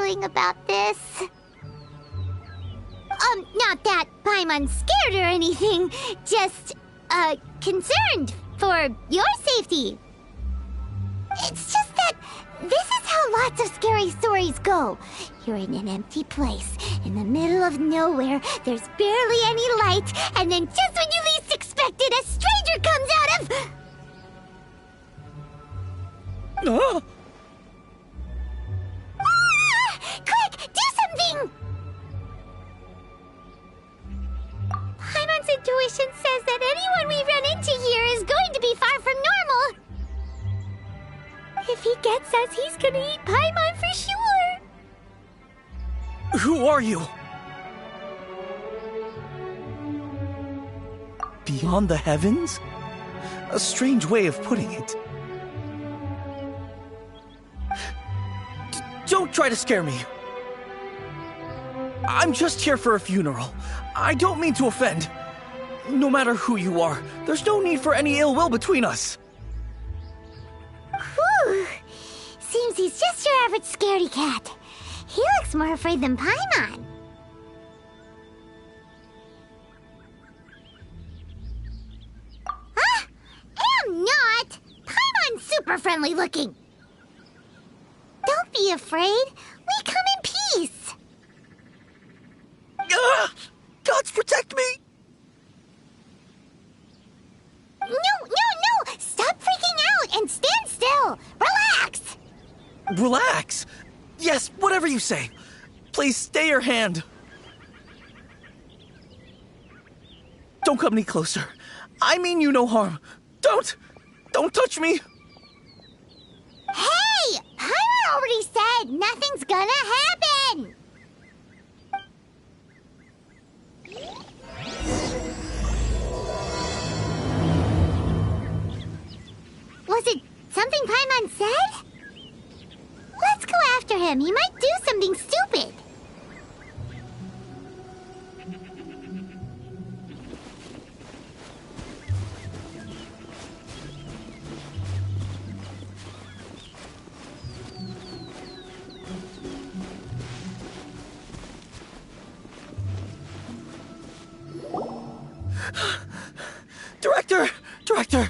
feeling about this. Not that Paimon's scared or anything, just, concerned for your safety. It's just that this is how lots of scary stories go. You're in an empty place, in the middle of nowhere, there's barely any light, and then just when you least expect it, a stranger comes out of... Ah! Quick, do something! Paimon's intuition says that anyone we run into here is going to be far from normal. If he gets us, he's gonna eat Paimon for sure. Who are you? Beyond the heavens? A strange way of putting it. Don't try to scare me. I'm just here for a funeral. I don't mean to offend. No matter who you are, there's no need for any ill will between us. Whew. Seems he's just your average scaredy cat. He looks more afraid than Paimon. Huh? Am not! Paimon's super friendly looking. Don't be afraid. We come in peace. Gods protect me! No! Stop freaking out and stand still. Relax. Relax. Yes, whatever you say. Please stay your hand. Don't come any closer. I mean you no harm. Don't touch me. Hey! Paimon already said nothing's gonna happen. Was it something Paimon said? Let's go after him. He might do something stupid. Director!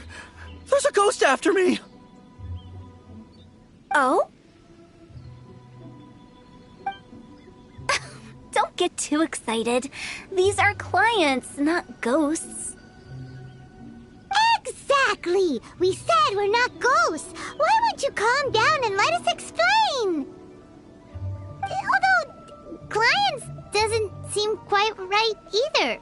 There's a ghost after me! Oh? Don't get too excited. These are clients, not ghosts. Exactly! We said we're not ghosts. Why won't you calm down and let us explain? Although, clients doesn't seem quite right either.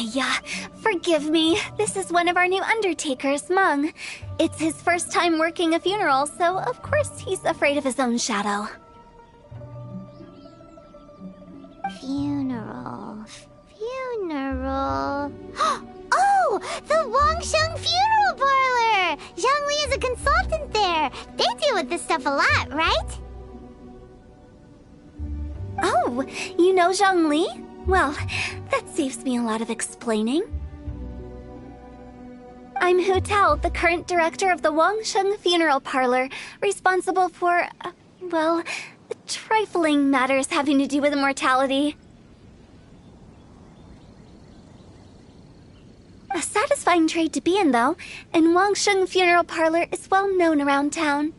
Yeah, forgive me. This is one of our new undertakers, Meng. It's his first time working a funeral, so of course he's afraid of his own shadow. Funeral. Oh! The Wangsheng Funeral Parlor! Zhongli is a consultant there. They deal with this stuff a lot, right? Oh, you know Zhongli? Well, that saves me a lot of explaining. I'm Hutao, the current director of the Wangsheng Funeral Parlor, responsible for, well, trifling matters having to do with immortality. A satisfying trade to be in, though, and Wangsheng Funeral Parlor is well known around town.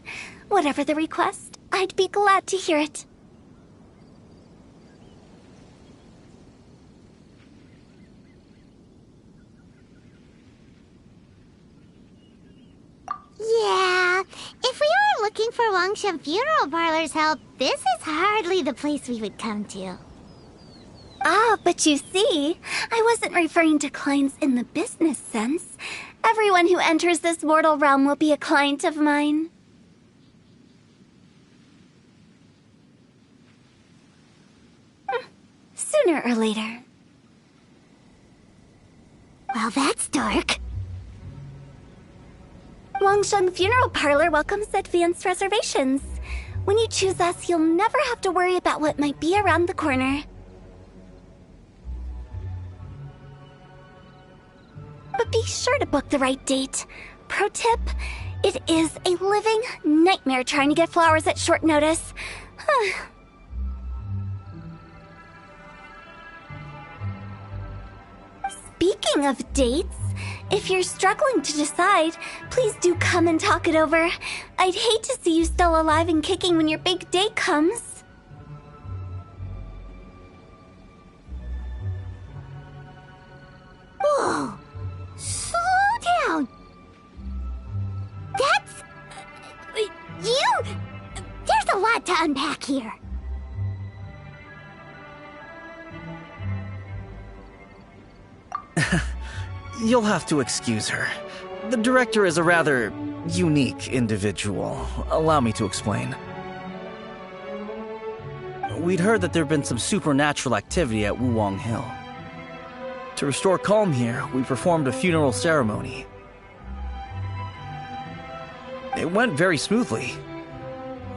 Whatever the request, I'd be glad to hear it. Yeah, if we were looking for Wangsheng Funeral Parlor's help, this is hardly the place we would come to. Ah, but you see, I wasn't referring to clients in the business sense. Everyone who enters this mortal realm will be a client of mine. Sooner or later. Well, that's dark. Wangsheng Funeral Parlor welcomes advanced reservations. When you choose us, you'll never have to worry about what might be around the corner. But be sure to book the right date. Pro tip, it is a living nightmare trying to get flowers at short notice. Speaking of dates, if you're struggling to decide, please do come and talk it over. I'd hate to see you still alive and kicking when your big day comes. Whoa! Slow down! That's... you... There's a lot to unpack here. You'll have to excuse her. The director is a rather unique individual. Allow me to explain. We'd heard that there'd been some supernatural activity at Wuwang Hill. To restore calm here, we performed a funeral ceremony. It went very smoothly.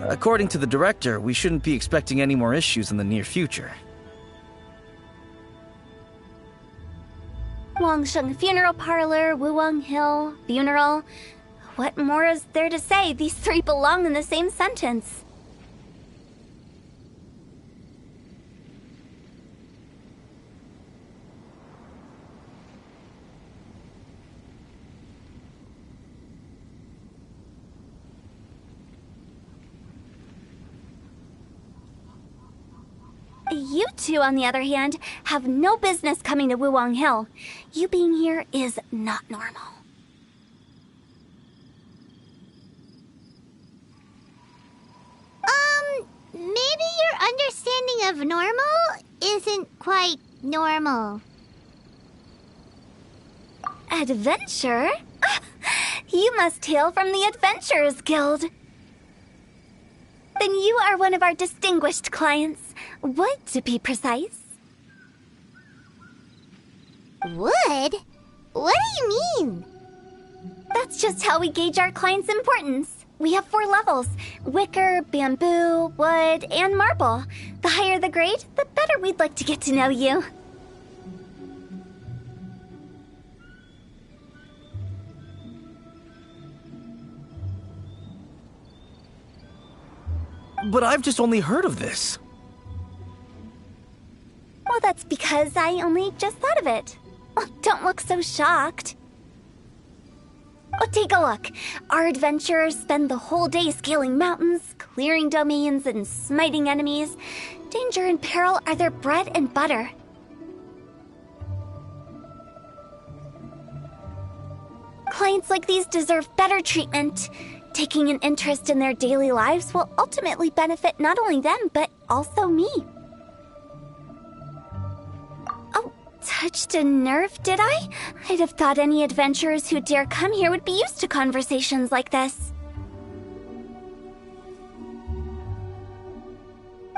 According to the director, we shouldn't be expecting any more issues in the near future. Wangsheng Funeral Parlor, Wuwang Hill, funeral. What more is there to say? These three belong in the same sentence. You two, on the other hand, have no business coming to Wuwang Hill. You being here is not normal. Maybe your understanding of normal isn't quite normal. Adventure? You must hail from the Adventurers Guild. Then you are one of our distinguished clients. Wood, to be precise. Wood? What do you mean? That's just how we gauge our clients' importance. We have 4 levels: wicker, bamboo, wood, and marble. The higher the grade, the better we'd like to get to know you. But I've just only heard of this. Well, that's because I only just thought of it. Oh, don't look so shocked. Oh, take a look. Our adventurers spend the whole day scaling mountains, clearing domains, and smiting enemies. Danger and peril are their bread and butter. Clients like these deserve better treatment. Taking an interest in their daily lives will ultimately benefit not only them, but also me. Oh, touched a nerve, did I? I'd have thought any adventurers who dare come here would be used to conversations like this.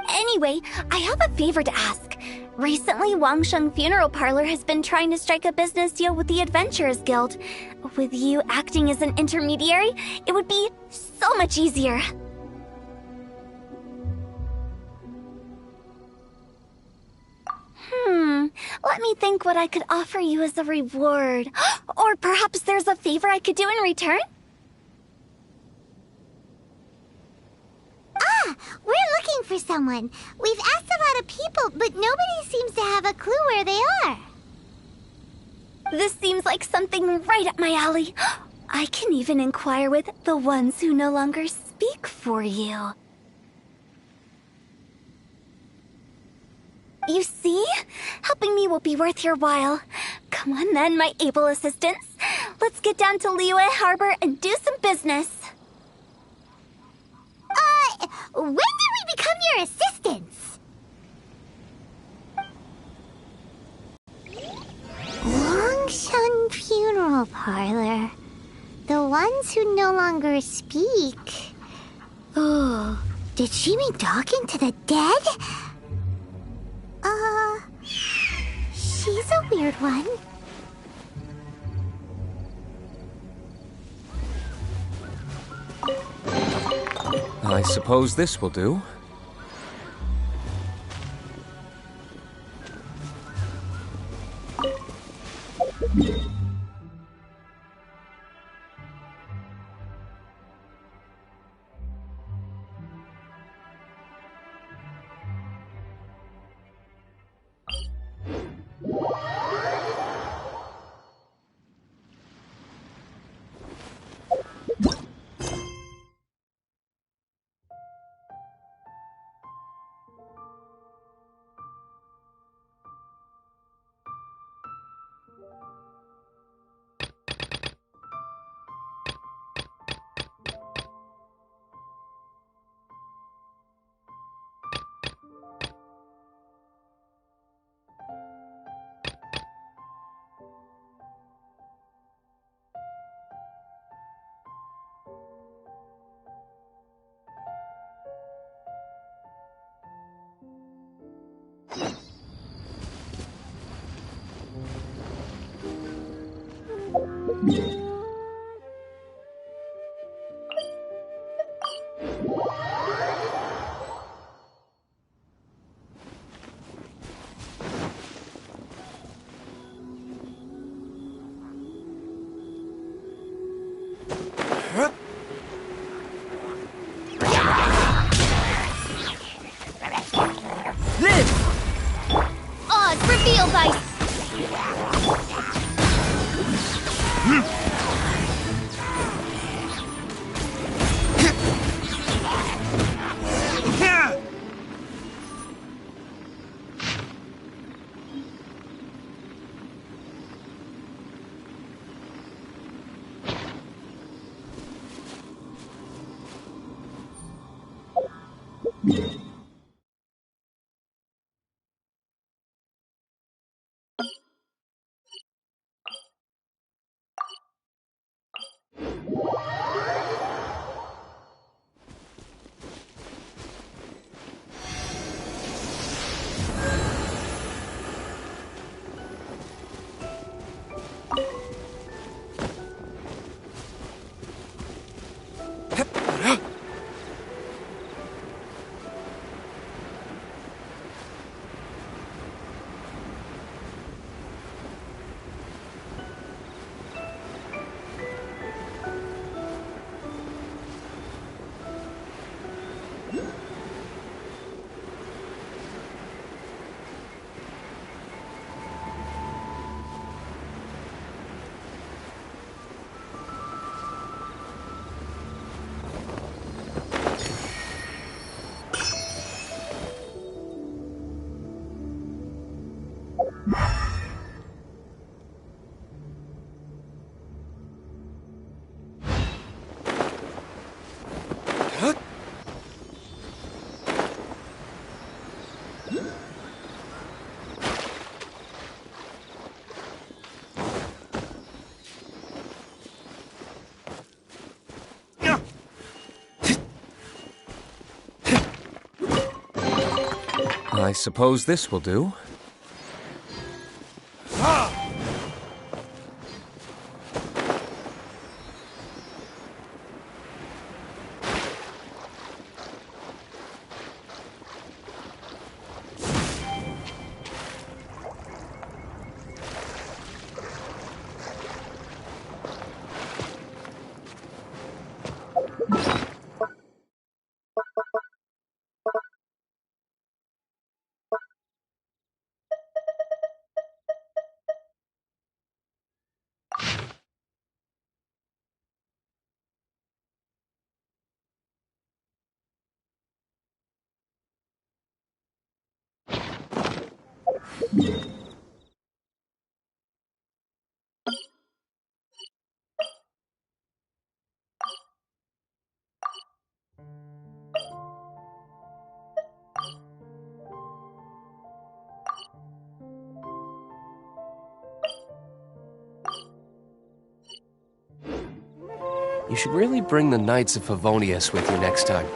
Anyway, I have a favor to ask. Recently, Wangsheng Funeral Parlor has been trying to strike a business deal with the Adventurers Guild. With you acting as an intermediary, it would be so much easier. Let me think what I could offer you as a reward. Or perhaps there's a favor I could do in return? We're looking for someone. We've asked a lot of people, but nobody seems to have a clue where they are. This seems like something right up my alley. I can even inquire with the ones who no longer speak for you. You see? Helping me will be worth your while. Come on then, my able assistants. Let's get down to Liyue Harbor and do some business. When did we become your assistants? Wangsheng Funeral Parlor. The ones who no longer speak. Oh, did she mean talking to the dead? She's a weird one. I suppose this will do. Oz, reveal thyself! I suppose this will do. You should really bring the Knights of Favonius with you next time.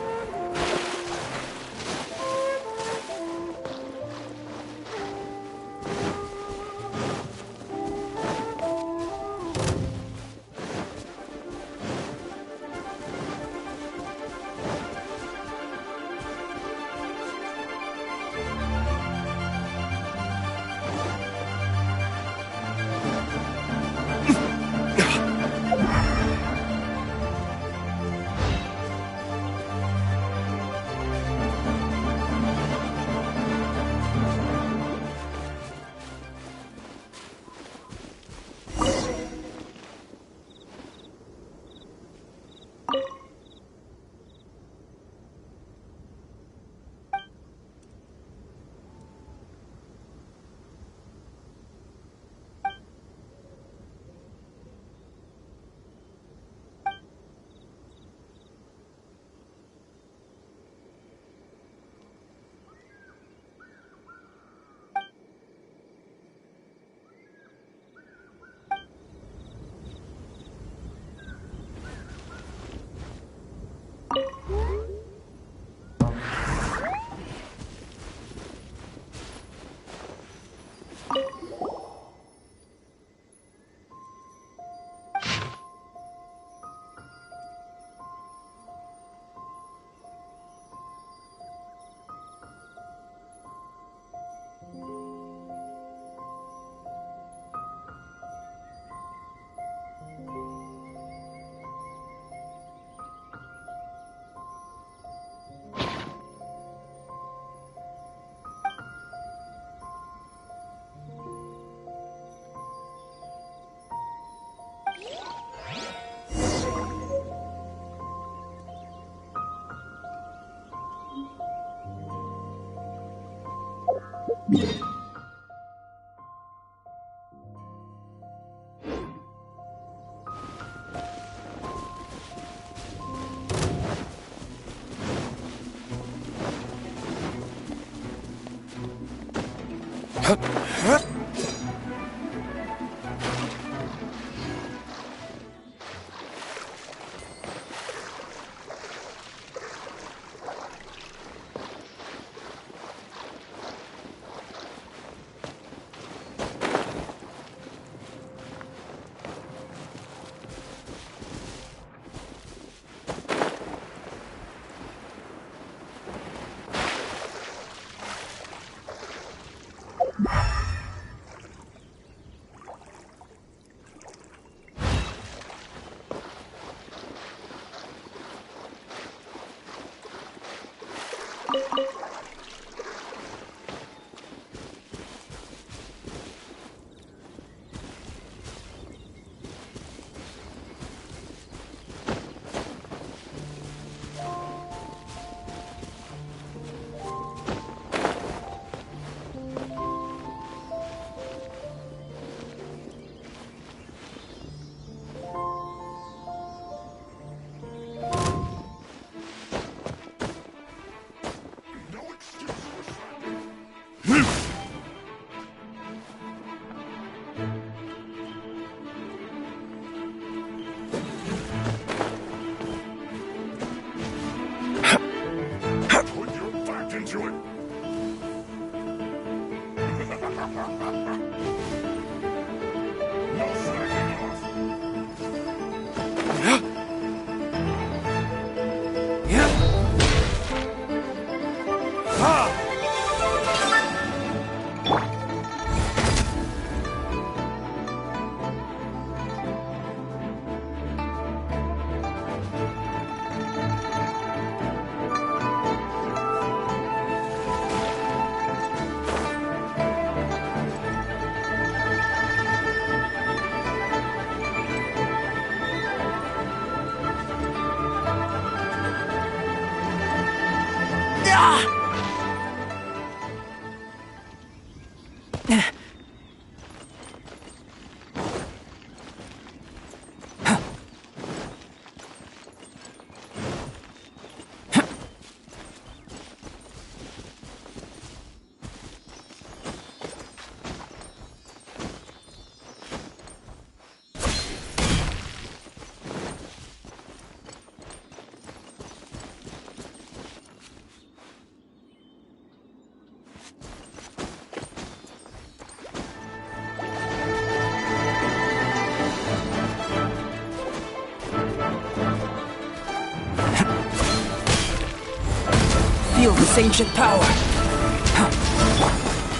feel this ancient power.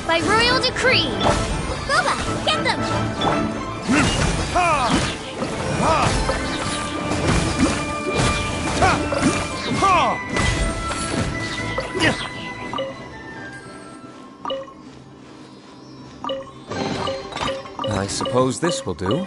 By royal decree. Boba, get them! I suppose this will do.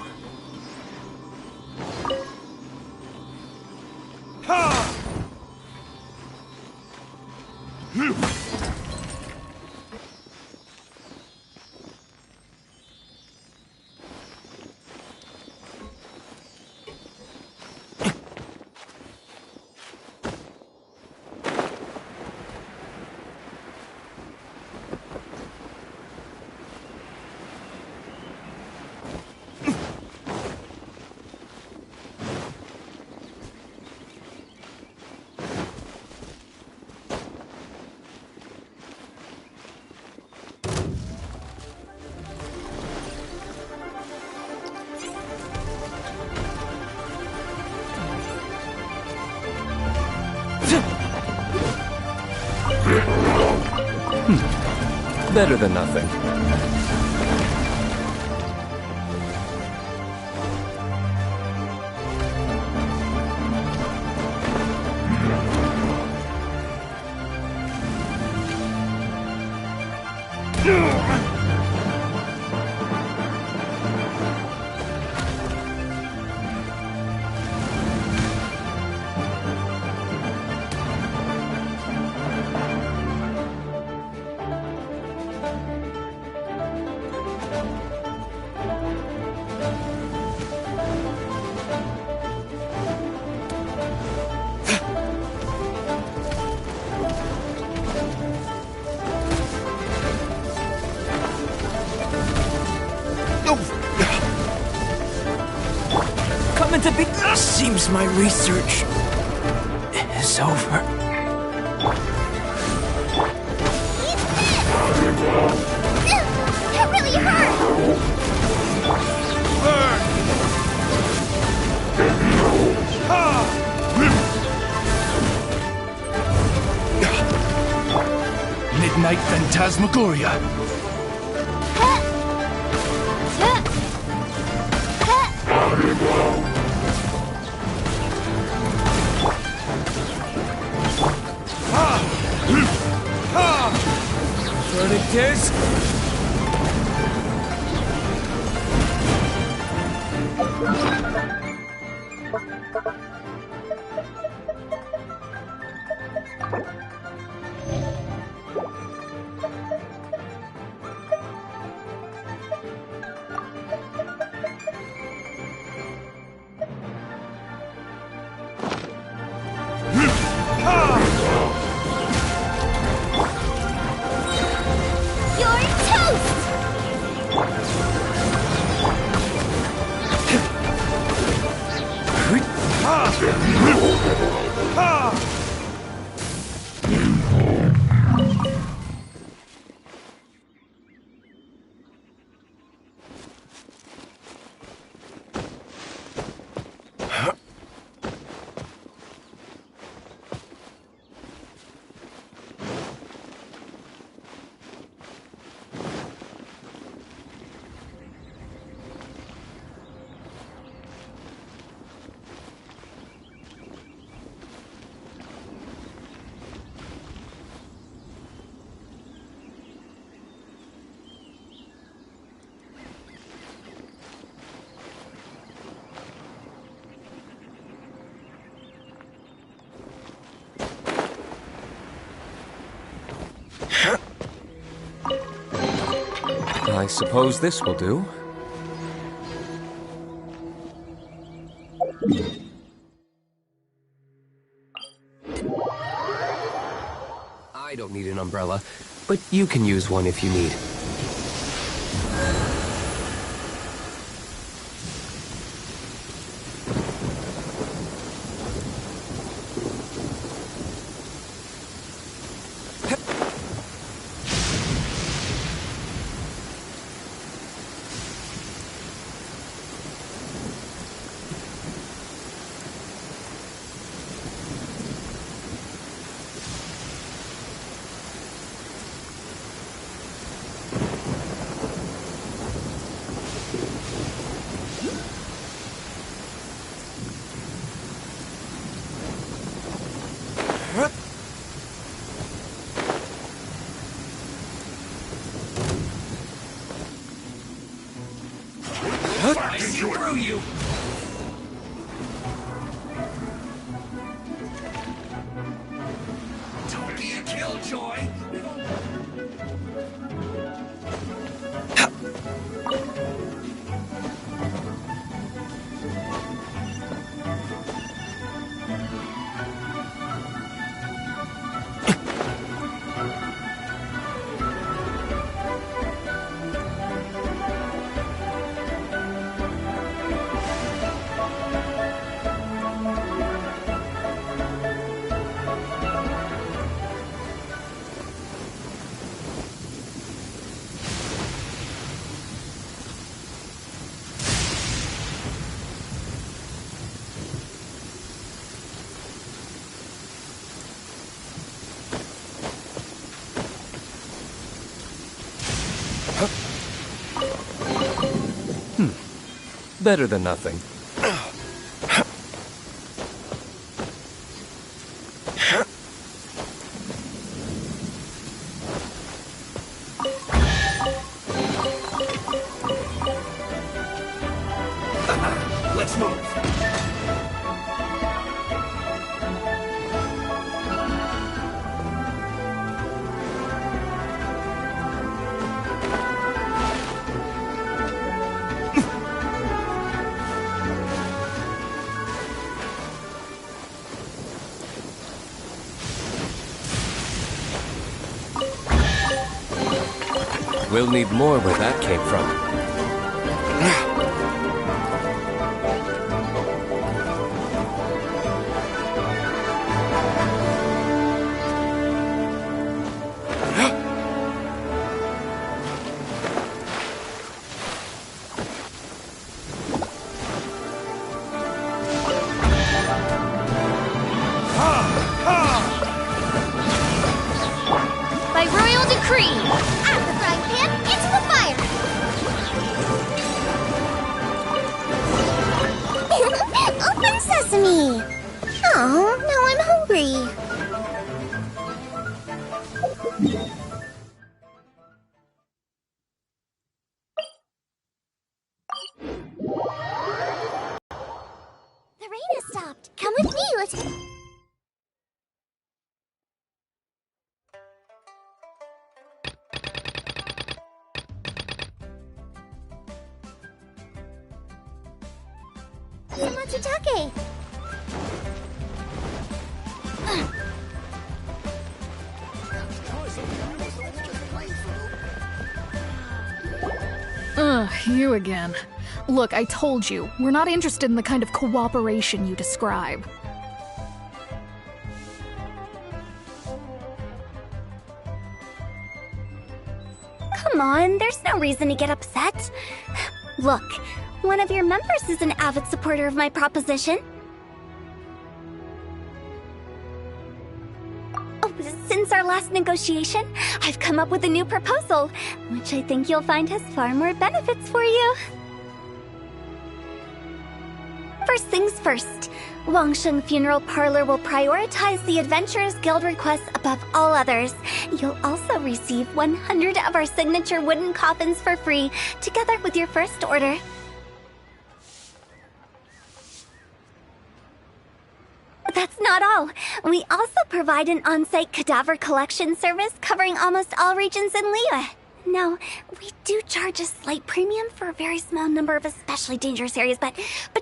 Better than nothing. Coming to be... Seems my research is over. That really hurt! Midnight Phantasmagoria. Verdict is... You're toast! I suppose this will do. I don't need an umbrella, but you can use one if you need. I see through you! Don't be a killjoy! Better than nothing. Let's move! We'll need more where that came from. By royal decree, out the frying pan, into the fire! Open sesame! Oh, now I'm hungry. The rain has stopped. Come with me, let's... Matsutake! You again. Look, I told you, we're not interested in the kind of cooperation you describe. Come on, there's no reason to get upset. Look, one of your members is an avid supporter of my proposition. Oh, since our last negotiation, I've come up with a new proposal, which I think you'll find has far more benefits for you. First things first, Wangsheng Funeral Parlor will prioritize the Adventurers Guild requests above all others. You'll also receive 100 of our signature wooden coffins for free, together with your first order. That's not all. We also provide an on-site cadaver collection service covering almost all regions in Liyue. Now, we do charge a slight premium for a very small number of especially dangerous areas, but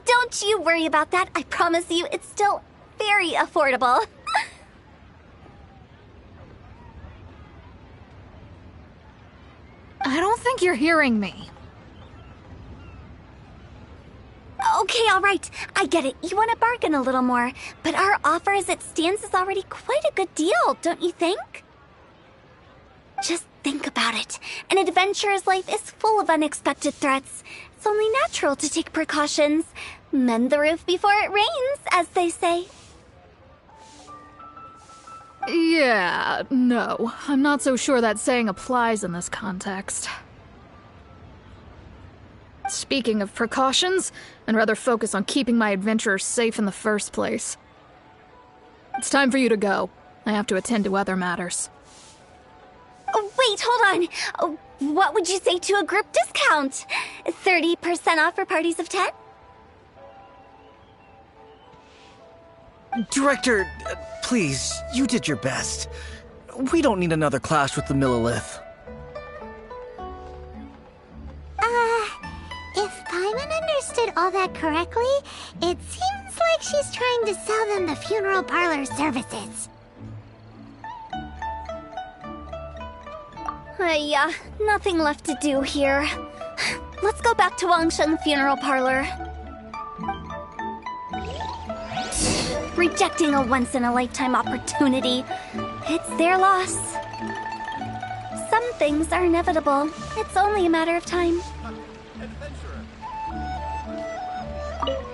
don't you worry about that. I promise you, it's still very affordable. I don't think you're hearing me. Okay, all right. I get it. You want to bargain a little more, but our offer as it stands is already quite a good deal, don't you think? Just think about it. An adventurer's life is full of unexpected threats. It's only natural to take precautions. Mend the roof before it rains, as they say. Yeah, no. I'm not so sure that saying applies in this context. Speaking of precautions, I'd rather focus on keeping my adventurers safe in the first place. It's time for you to go. I have to attend to other matters. Oh, wait, hold on. What would you say to a group discount? 30% off for parties of 10? Director, please, you did your best. We don't need another clash with the Millilith. If Paimon understood all that correctly, it seems like she's trying to sell them the funeral parlor services. Yeah, nothing left to do here. Let's go back to Wangsheng Funeral Parlor. Rejecting a once-in-a-lifetime opportunity. It's their loss. Some things are inevitable. It's only a matter of time.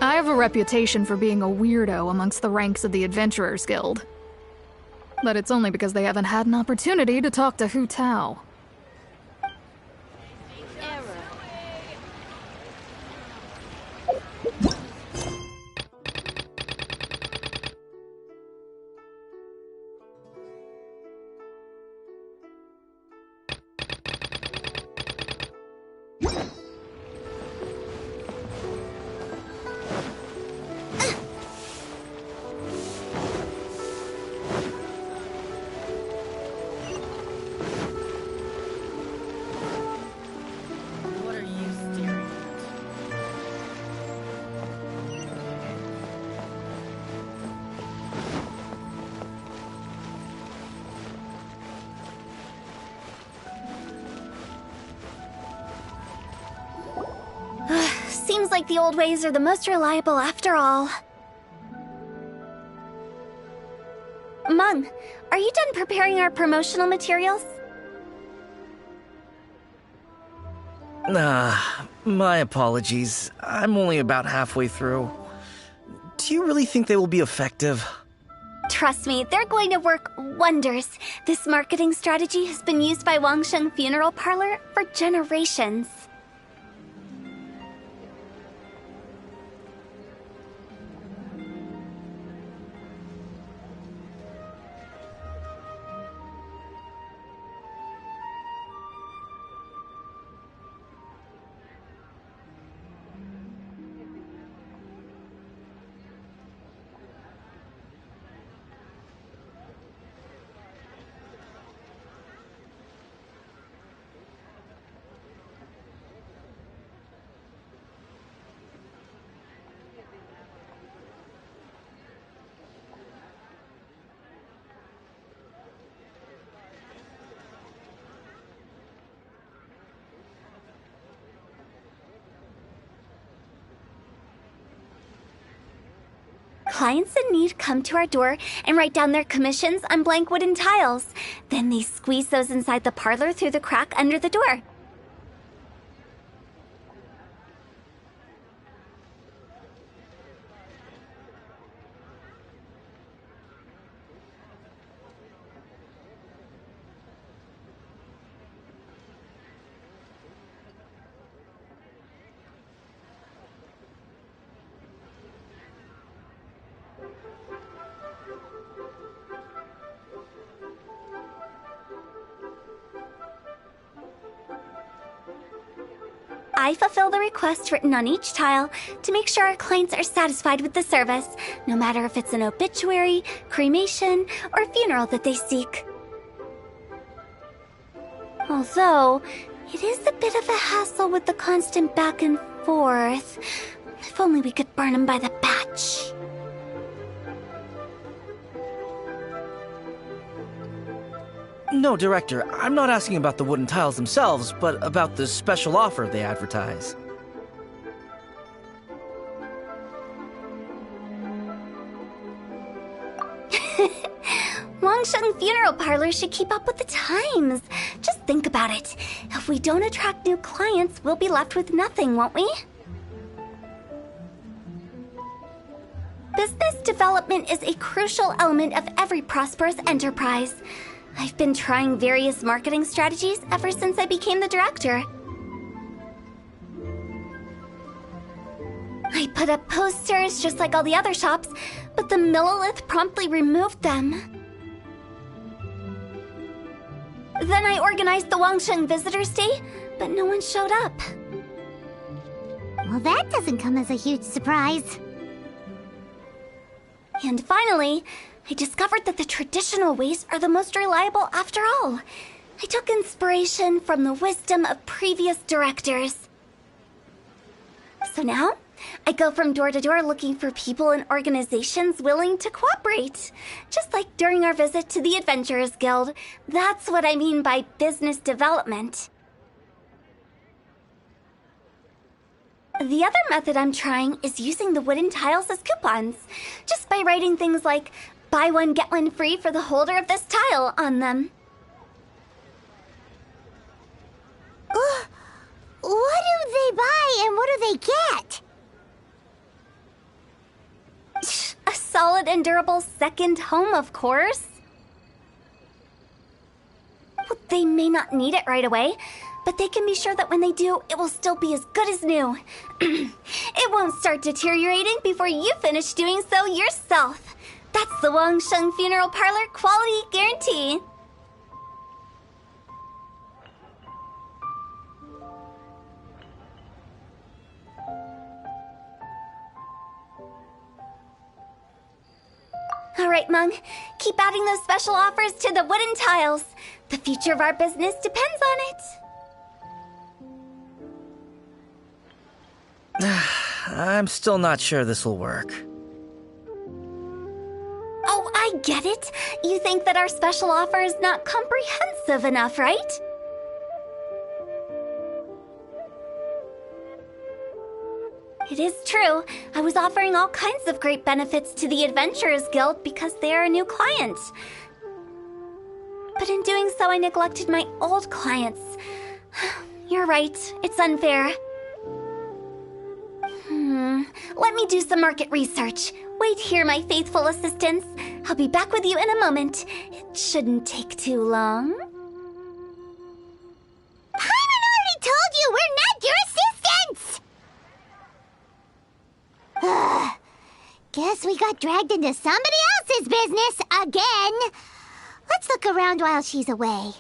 I have a reputation for being a weirdo amongst the ranks of the Adventurers Guild. But it's only because they haven't had an opportunity to talk to Hutao. Seems like the old ways are the most reliable after all. Mung, are you done preparing our promotional materials? My apologies. I'm only about halfway through. Do you really think they will be effective? Trust me, they're going to work wonders. This marketing strategy has been used by Wangsheng Funeral Parlor for generations. Clients in need come to our door and write down their commissions on blank wooden tiles. Then they squeeze those inside the parlor through the crack under the door. I fulfill the requests written on each tile to make sure our clients are satisfied with the service, no matter if it's an obituary, cremation, or funeral that they seek. Although, it is a bit of a hassle with the constant back and forth. If only we could burn them by the batch. No, Director, I'm not asking about the wooden tiles themselves, but about the special offer they advertise. Wangsheng Funeral Parlor should keep up with the times. Just think about it. If we don't attract new clients, we'll be left with nothing, won't we? Business development is a crucial element of every prosperous enterprise. I've been trying various marketing strategies ever since I became the director. I put up posters just like all the other shops, but the Millilith promptly removed them. Then I organized the Wangsheng Visitors Day, but no one showed up. Well, that doesn't come as a huge surprise. And finally, I discovered that the traditional ways are the most reliable after all. I took inspiration from the wisdom of previous directors. So now, I go from door to door looking for people and organizations willing to cooperate. Just like during our visit to the Adventurers Guild. That's what I mean by business development. The other method I'm trying is using the wooden tiles as coupons. Just by writing things like, buy one, get one free for the holder of this tile on them. What do they buy and what do they get? A solid and durable second home, of course. Well, they may not need it right away, but they can be sure that when they do, it will still be as good as new. It won't start deteriorating before you finish doing so yourself. That's the Wangsheng Funeral Parlor quality guarantee. All right, Mung. Keep adding those special offers to the wooden tiles. The future of our business depends on it. I'm still not sure this will work. Oh, I get it. You think that our special offer is not comprehensive enough, right? It is true. I was offering all kinds of great benefits to the Adventurers Guild because they are a new client. But in doing so, I neglected my old clients. You're right. It's unfair. Let me do some market research. Wait here, my faithful assistants. I'll be back with you in a moment. It shouldn't take too long. Paimon already told you we're not your assistants! Guess we got dragged into somebody else's business again. Let's look around while she's away.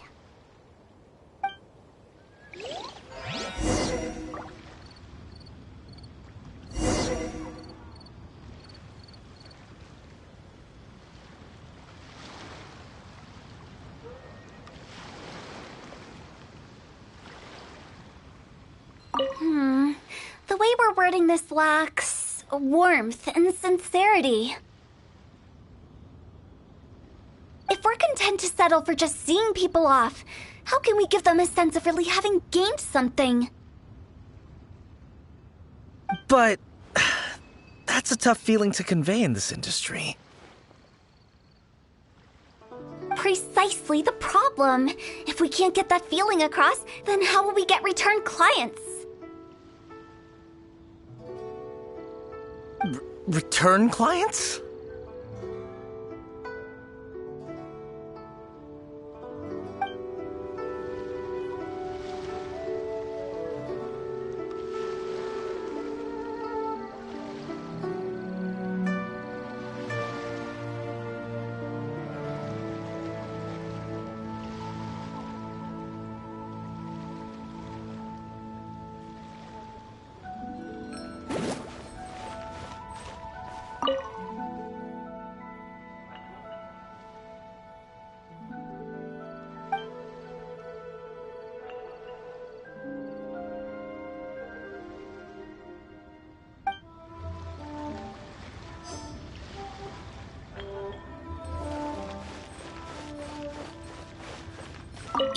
The way we're wording this lacks warmth and sincerity. If we're content to settle for just seeing people off, how can we give them a sense of really having gained something? But that's a tough feeling to convey in this industry. Precisely the problem. If we can't get that feeling across, then how will we get return clients? Return clients?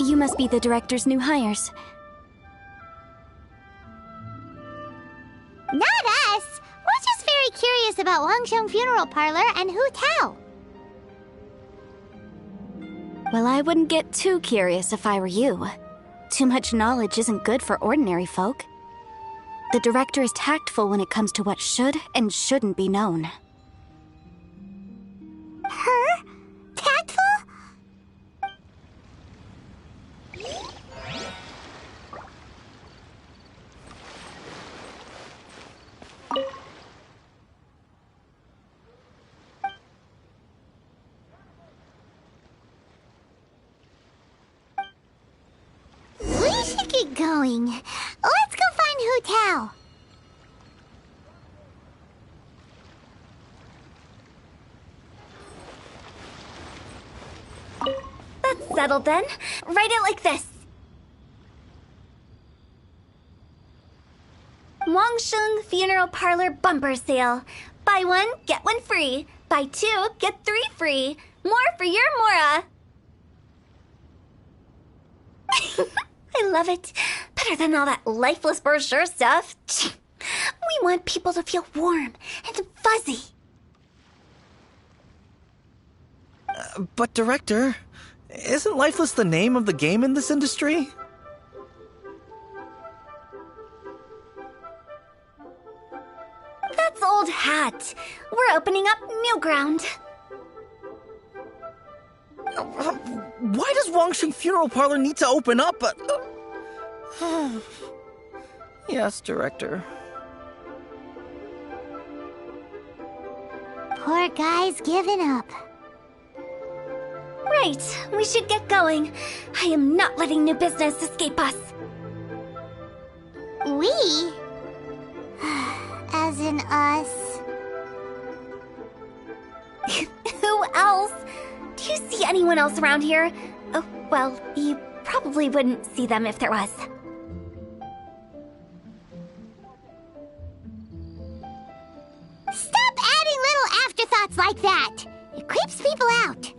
You must be the director's new hires. Not us! We're just very curious about Wangsheng Funeral Parlor and Hutao. Well, I wouldn't get too curious if I were you. Too much knowledge isn't good for ordinary folk. The director is tactful when it comes to what should and shouldn't be known. Her? Tactful? going. Let's go find Hutao. That's settled then. Write it like this. Wangsheng Funeral Parlor Bumper Sale. Buy one, get one free. Buy two, get three free. More for your Mora. I love it. Better than all that lifeless brochure stuff. We want people to feel warm and fuzzy. But Director, isn't Lifeless the name of the game in this industry? That's old hat. We're opening up new ground. Why does Wangsheng Funeral Parlor need to open up? Yes, Director. Poor guy's given up. Right, we should get going. I am not letting new business escape us. We? As in us. Who else? Do you see anyone else around here? Oh, well, you probably wouldn't see them if there was. Stop adding little afterthoughts like that. It creeps people out.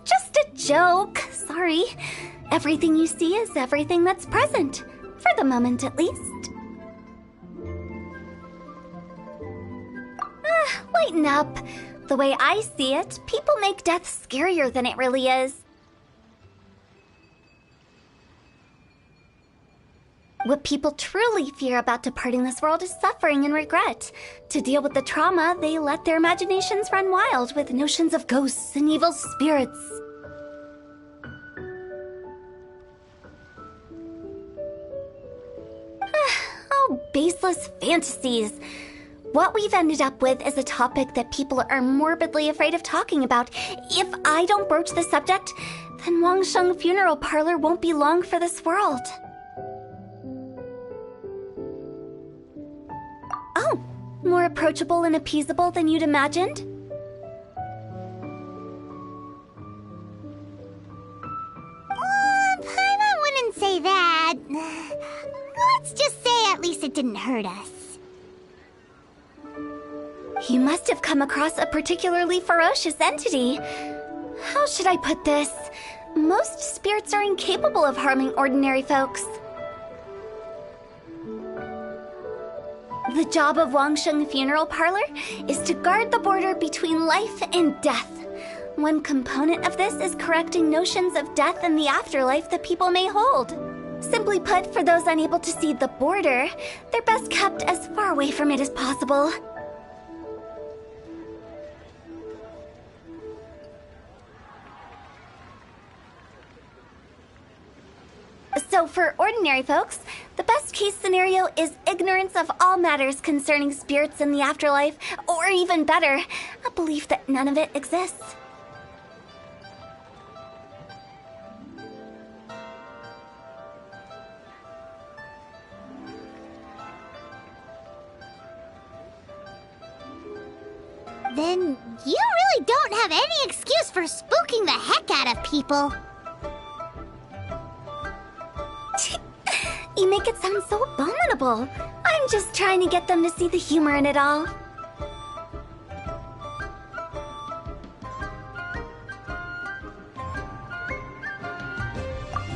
Just a joke. Sorry. Everything you see is everything that's present. For the moment, at least. Lighten up. The way I see it, people make death scarier than it really is. What people truly fear about departing this world is suffering and regret. To deal with the trauma, they let their imaginations run wild with notions of ghosts and evil spirits. Oh, baseless fantasies. What we've ended up with is a topic that people are morbidly afraid of talking about. If I don't broach the subject, then Wangsheng Funeral Parlor won't be long for this world. Oh, more approachable and appeasable than you'd imagined? Paimon wouldn't say that. Let's just say at least it didn't hurt us. You must have come across a particularly ferocious entity. How should I put this? Most spirits are incapable of harming ordinary folks. The job of Wangsheng Funeral Parlor is to guard the border between life and death. One component of this is correcting notions of death and the afterlife that people may hold. Simply put, for those unable to see the border, they're best kept as far away from it as possible. So for ordinary folks, the best case scenario is ignorance of all matters concerning spirits in the afterlife, or even better, a belief that none of it exists. Then you really don't have any excuse for spooking the heck out of people. You make it sound so abominable. I'm just trying to get them to see the humor in it all.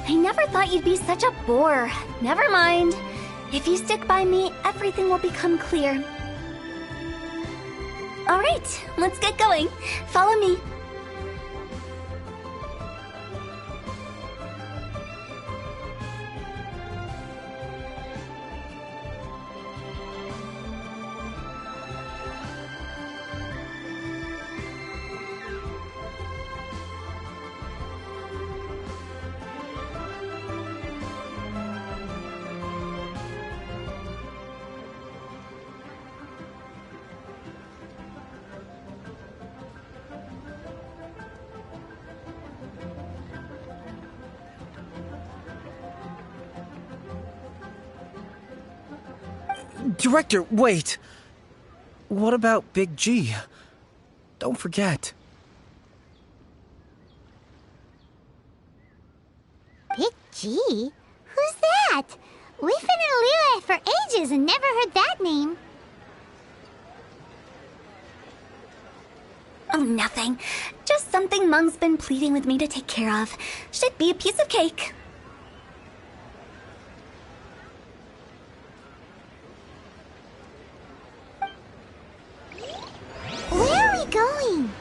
I never thought you'd be such a bore. Never mind. If you stick by me, everything will become clear. All right, let's get going. Follow me. Director, wait! What about Big G? Don't forget. Big G? Who's that? We've been in Liyue for ages and never heard that name. Oh, nothing. Just something Mung's been pleading with me to take care of. Should be a piece of cake. Where are we going?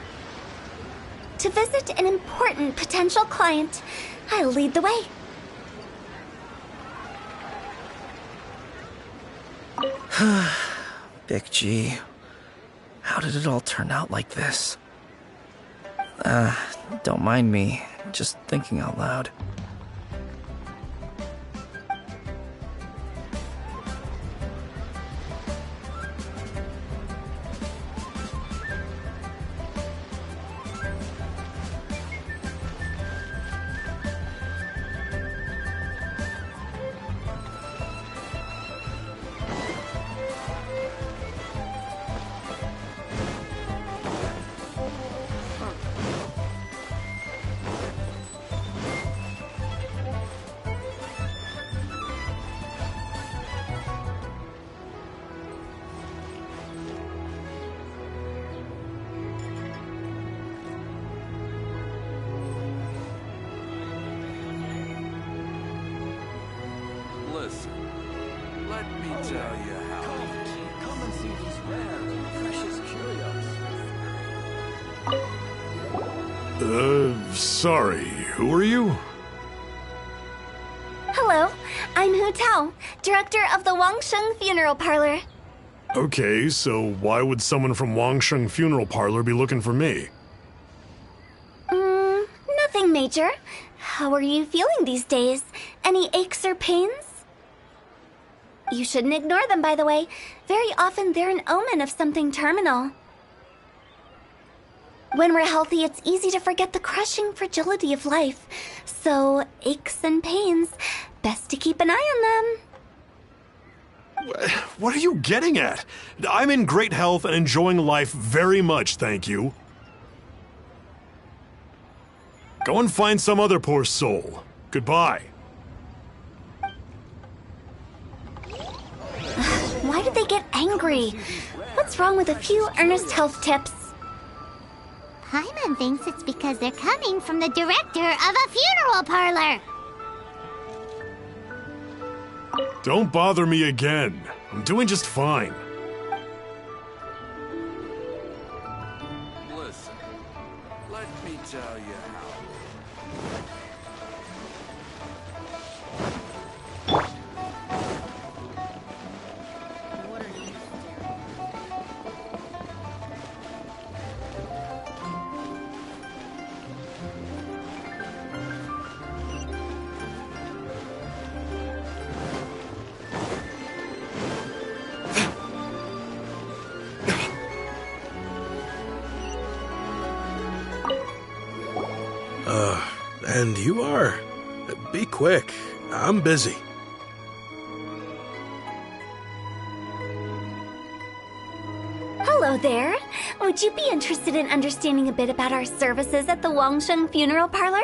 To visit an important potential client. I'll lead the way. Big G. How did it all turn out like this? Don't mind me. Just thinking out loud. Listen, let me tell you how. Come and see these rare and precious curios. Sorry, who are you? Hello, I'm Hutao, director of the Wangsheng Funeral Parlor. Okay, so why would someone from Wangsheng Funeral Parlor be looking for me? Nothing major. How are you feeling these days? Any aches or pains? You shouldn't ignore them, by the way. Very often they're an omen of something terminal. When we're healthy, it's easy to forget the crushing fragility of life. So, aches and pains, best to keep an eye on them. What are you getting at? I'm in great health and enjoying life very much, thank you. Go and find some other poor soul. Goodbye. Why did they get angry? What's wrong with a few earnest health tips? Paimon thinks it's because they're coming from the director of a funeral parlor. Don't bother me again. I'm doing just fine. Listen, let me tell you how. And you are? Be quick. I'm busy. Hello there. Would you be interested in understanding a bit about our services at the Wangsheng Funeral Parlor?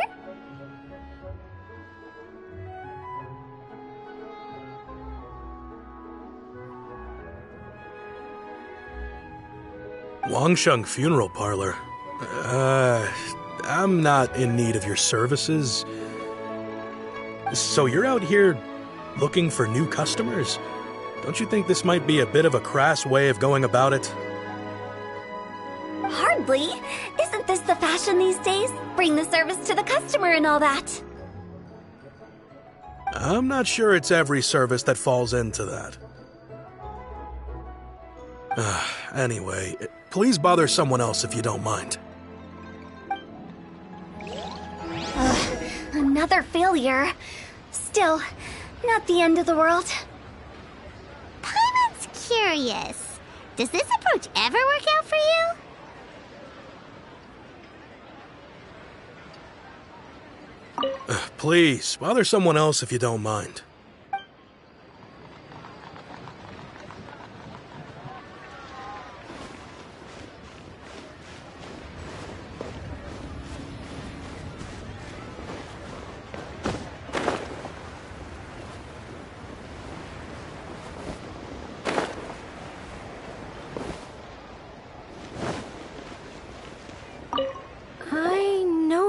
Wangsheng Funeral Parlor? I'm not in need of your services. So you're out here looking for new customers? Don't you think this might be a bit of a crass way of going about it? Hardly. Isn't this the fashion these days? Bring the service to the customer and all that. I'm not sure it's every service that falls into that. Anyway, please bother someone else if you don't mind. Another failure. Still, not the end of the world. Paimon's curious. Does this approach ever work out for you? Please, bother someone else if you don't mind.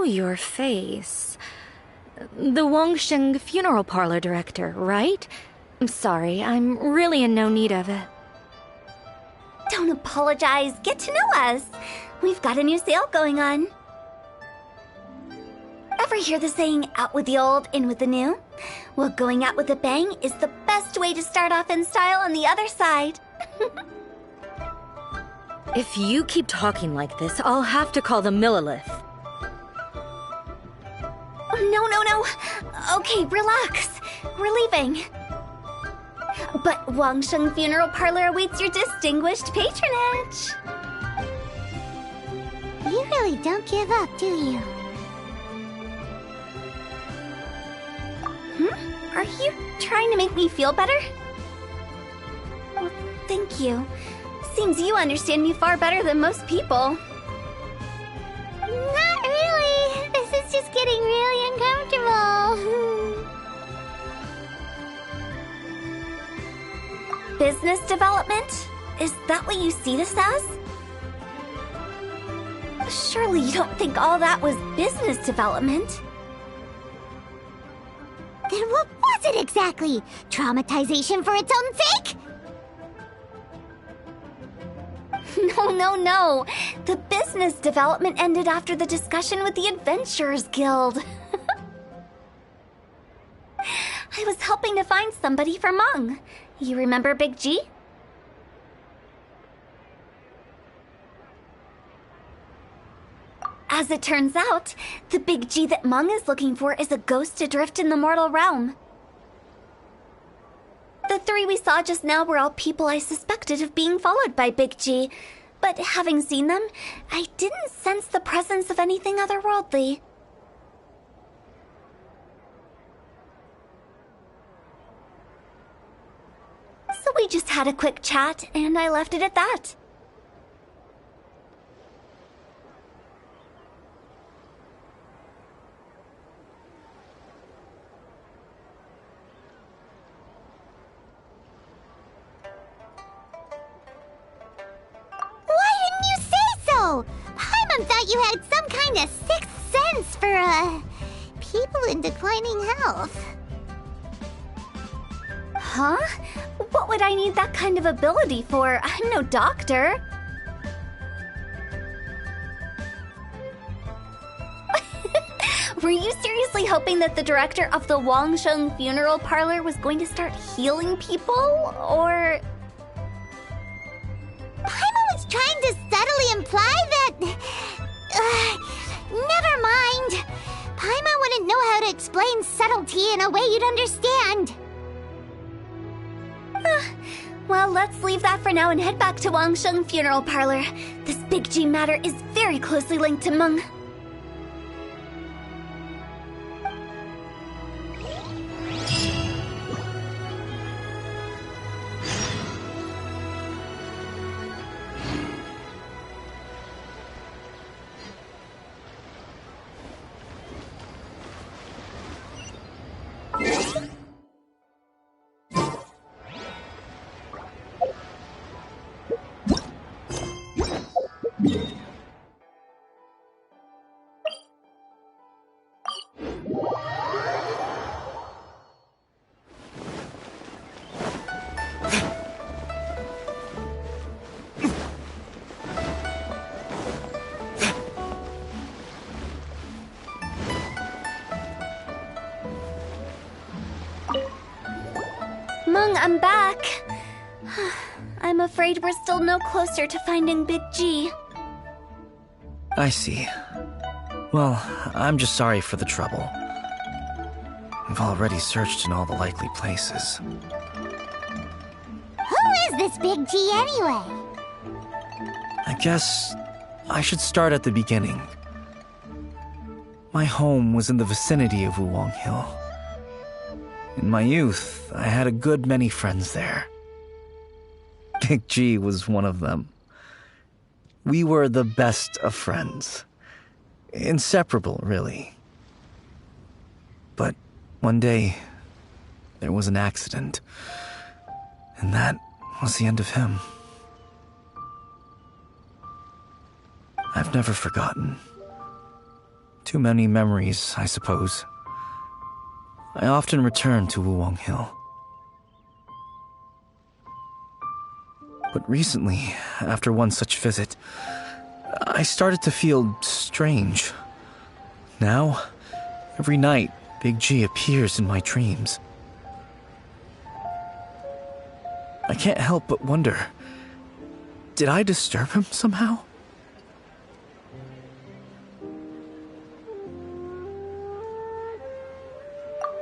your face. The Wangsheng funeral parlor director, right? I'm sorry, I'm really in no need of it. Don't apologize. Get to know us. We've got a new sale going on. Ever hear the saying, out with the old, in with the new? Well, going out with a bang is the best way to start off in style on the other side. If you keep talking like this, I'll have to call the Millilith. No. Okay, relax. We're leaving. But Wangsheng Funeral Parlor awaits your distinguished patronage. You really don't give up, do you? Are you trying to make me feel better? Well, thank you. Seems you understand me far better than most people. Not really. This is just getting really uncomfortable. Business development? Is that what you see this as? Surely you don't think all that was business development? Then what was it exactly? Traumatization for its own sake? No. The business development ended after the discussion with the Adventurers Guild. I was helping to find somebody for Meng. You remember Big G? As it turns out, the Big G that Meng is looking for is a ghost adrift in the mortal realm. The three we saw just now were all people I suspected of being followed by Big G, but having seen them, I didn't sense the presence of anything otherworldly. So we just had a quick chat, and I left it at that. Paimon thought you had some kind of sixth sense for, people in declining health. Huh? What would I need that kind of ability for? I'm no doctor. Were you seriously hoping that the director of the Wangsheng Funeral Parlor was going to start healing people, or...? Paimon was trying to subtly imply that... never mind. Paimon wouldn't know how to explain subtlety in a way you'd understand. Well, let's leave that for now and head back to Wangsheng Funeral Parlor. This Big G matter is very closely linked to Meng. Meng, I'm back. I'm afraid we're still no closer to finding Big G. I see. Well, I'm just sorry for the trouble. We've already searched in all the likely places. Who is this Big G anyway? I guess I should start at the beginning. My home was in the vicinity of Wuwang Hill. In my youth, I had a good many friends there. Big G was one of them. We were the best of friends. Inseparable, really. But one day, there was an accident. And that was the end of him. I've never forgotten. Too many memories, I suppose. I often return to Wuwang Hill. But recently, after one such visit, I started to feel strange. Now, every night, Big G appears in my dreams. I can't help but wonder, did I disturb him somehow?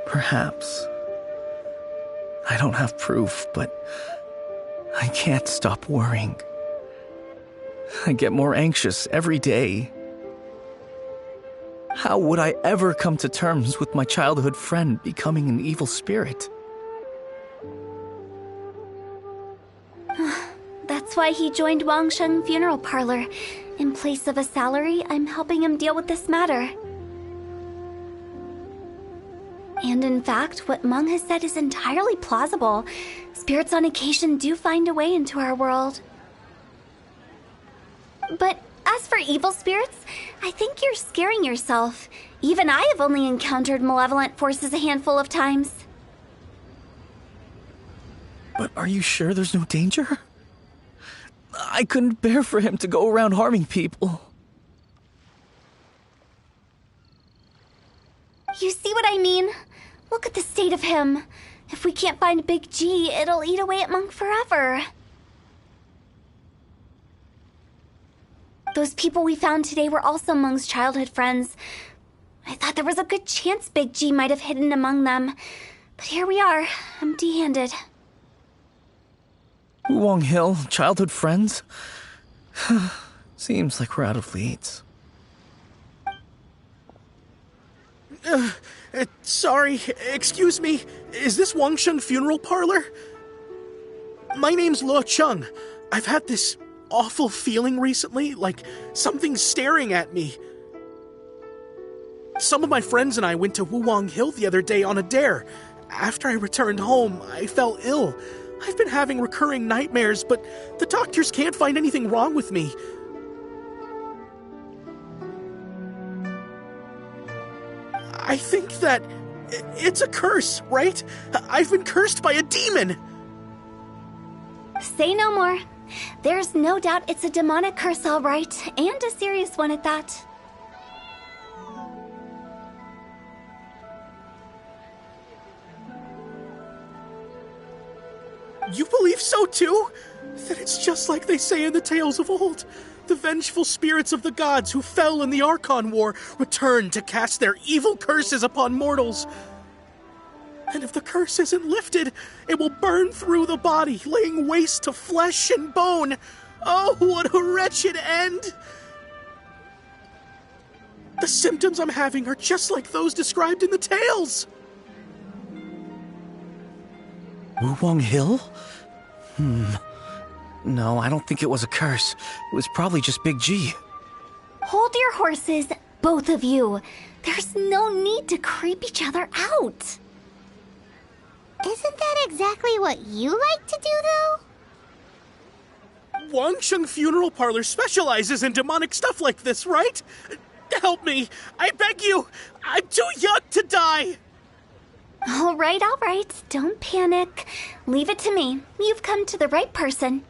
Perhaps. I don't have proof, but I can't stop worrying. I get more anxious every day. How would I ever come to terms with my childhood friend becoming an evil spirit? That's why he joined Wangsheng Funeral Parlor. In place of a salary, I'm helping him deal with this matter. And in fact, what Meng has said is entirely plausible. Spirits on occasion do find a way into our world. But as for evil spirits, I think you're scaring yourself. Even I have only encountered malevolent forces a handful of times. But are you sure there's no danger? I couldn't bear for him to go around harming people. You see what I mean? Look at the state of him. If we can't find Big G, it'll eat away at Monk forever. Those people we found today were also Monk's childhood friends. I thought there was a good chance Big G might have hidden among them. But here we are, empty-handed. Wuwang Hill, childhood friends? Seems like we're out of leads. Sorry, excuse me. Is this Wangsheng Funeral Parlor? My name's Luo Chung. I've had this awful feeling recently, like something's staring at me. Some of my friends and I went to Wuwang Hill the other day on a dare. After I returned home, I fell ill. I've been having recurring nightmares, but the doctors can't find anything wrong with me. I think that it's a curse, right? I've been cursed by a demon. Say no more. There's no doubt it's a demonic curse, all right, and a serious one at that. You believe so too? Then it's just like they say in the tales of old. The vengeful spirits of the gods who fell in the Archon War return to cast their evil curses upon mortals. And if the curse isn't lifted, it will burn through the body, laying waste to flesh and bone. Oh, what a wretched end! The symptoms I'm having are just like those described in the tales. Wuwang Hill? No, I don't think it was a curse. It was probably just Big G. Hold your horses, both of you. There's no need to creep each other out. Isn't that exactly what you like to do, though? Wangsheng Funeral Parlor specializes in demonic stuff like this, right? Help me. I beg you. I'm too young to die. All right. Don't panic. Leave it to me. You've come to the right person.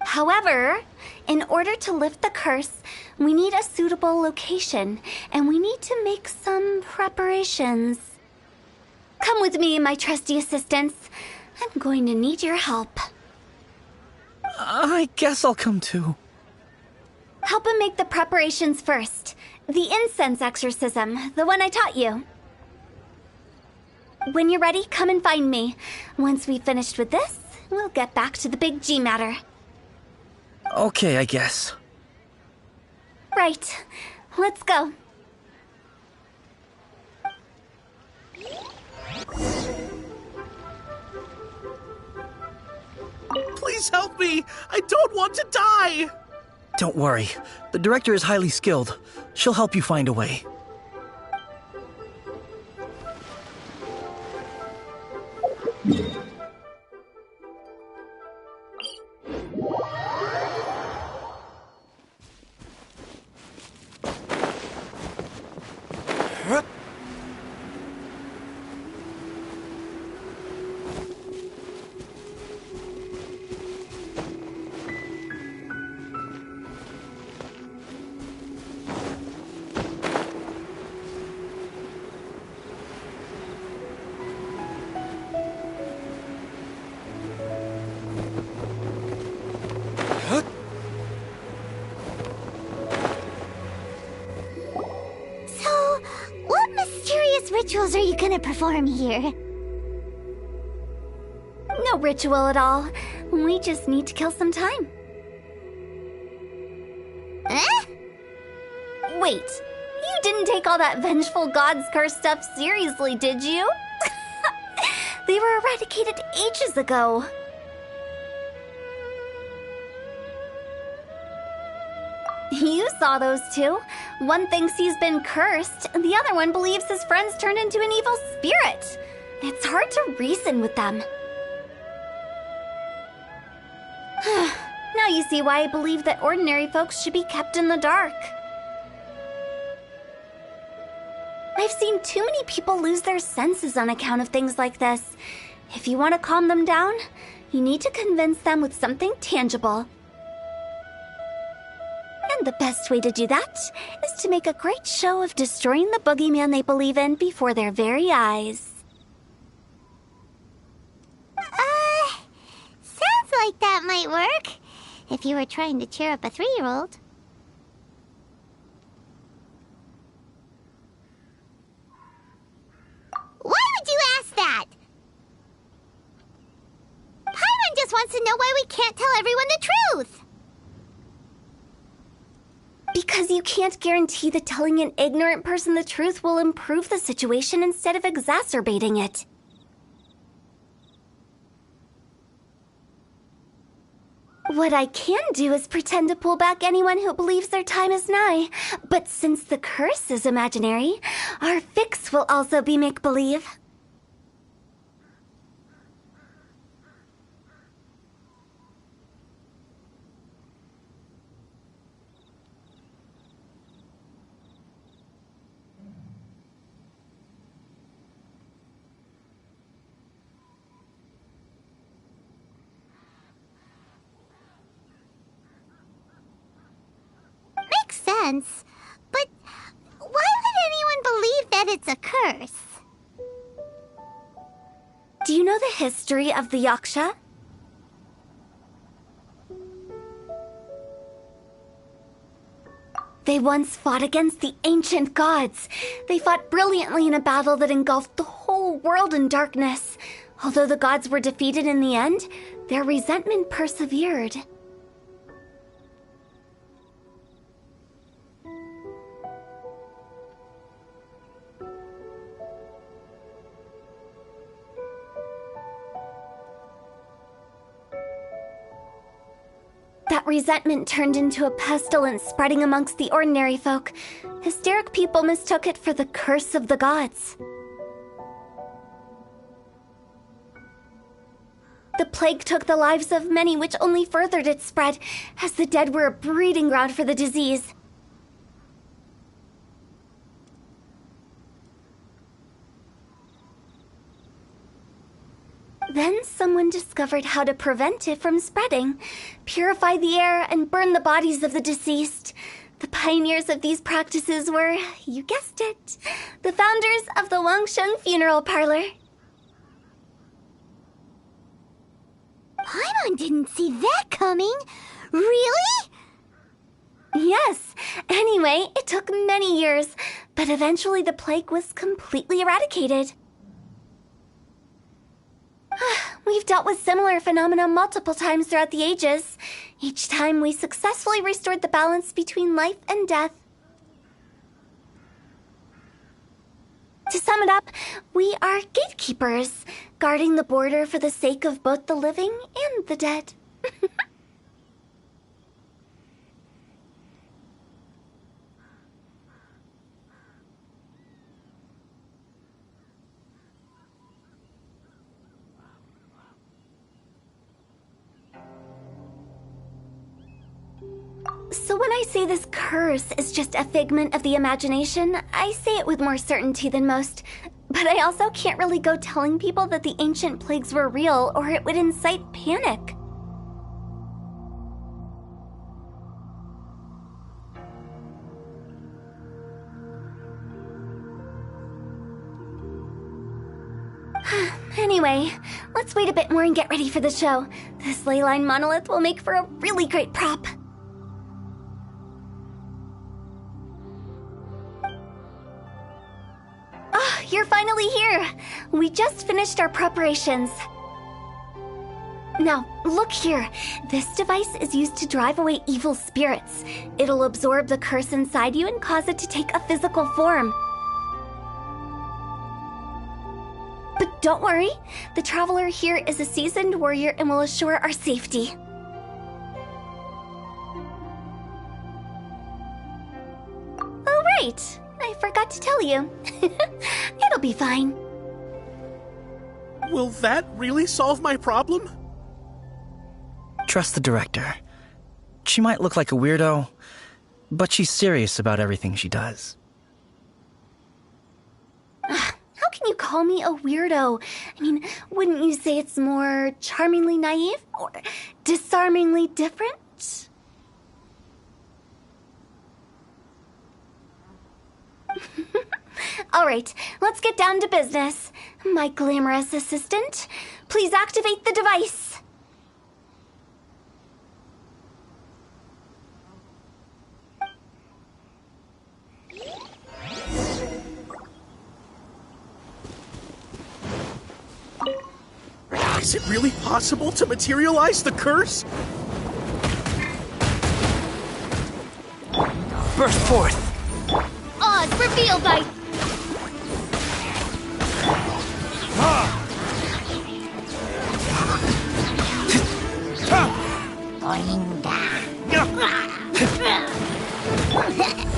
However, in order to lift the curse, we need a suitable location, and we need to make some preparations. Come with me, my trusty assistants. I'm going to need your help. I guess I'll come too. Help him make the preparations first. The incense exorcism, the one I taught you. When you're ready, come and find me. Once we've finished with this, we'll get back to the Big G matter. Okay, I guess. Right. Let's go. Please help me. I don't want to die. Don't worry. The director is highly skilled. She'll help you find a way. So, what mysterious rituals are you gonna perform here? No ritual at all. We just need to kill some time. Eh? Wait, you didn't take all that vengeful God's curse stuff seriously, did you? They were eradicated ages ago. You saw those two. One thinks he's been cursed, and the other one believes his friends turned into an evil spirit. It's hard to reason with them. Now you see why I believe that ordinary folks should be kept in the dark. I've seen too many people lose their senses on account of things like this. If you want to calm them down, you need to convince them with something tangible. And the best way to do that is to make a great show of destroying the boogeyman they believe in before their very eyes. Sounds like that might work. If you were trying to cheer up a 3-year-old. Why would you ask that? Paimon just wants to know why we can't tell everyone the truth. Because you can't guarantee that telling an ignorant person the truth will improve the situation instead of exacerbating it. What I can do is pretend to pull back anyone who believes their time is nigh. But since the curse is imaginary, our fix will also be make-believe. Sense, but why would anyone believe that it's a curse? Do you know the history of the Yaksha? They once fought against the ancient gods. They fought brilliantly in a battle that engulfed the whole world in darkness. Although the gods were defeated in the end, their resentment persevered. That resentment turned into a pestilence spreading amongst the ordinary folk. Hysteric people mistook it for the curse of the gods. The plague took the lives of many, which only furthered its spread, as the dead were a breeding ground for the disease. Then someone discovered how to prevent it from spreading, purify the air, and burn the bodies of the deceased. The pioneers of these practices were, you guessed it, the founders of the Wangsheng Funeral Parlor. Paimon didn't see that coming. Really? Yes. Anyway, it took many years, but eventually the plague was completely eradicated. We've dealt with similar phenomena multiple times throughout the ages. Each time we successfully restored the balance between life and death. To sum it up, we are gatekeepers, guarding the border for the sake of both the living and the dead. So when I say this curse is just a figment of the imagination, I say it with more certainty than most. But I also can't really go telling people that the ancient plagues were real, or it would incite panic. Anyway, let's wait a bit more and get ready for the show. This leyline monolith will make for a really great prop. Oh, you're finally here. We just finished our preparations. Now, look here. This device is used to drive away evil spirits. It'll absorb the curse inside you and cause it to take a physical form. But don't worry, the Traveler here is a seasoned warrior and will assure our safety. Oh, right. I forgot to tell you. It'll be fine. Will that really solve my problem? Trust the director. She might look like a weirdo, but she's serious about everything she does. How can you call me a weirdo? I mean, wouldn't you say it's more charmingly naive or disarmingly different? All right, let's get down to business. My glamorous assistant, please activate the device. Is it really possible to materialize the curse? Burst forth! Oz reveal by...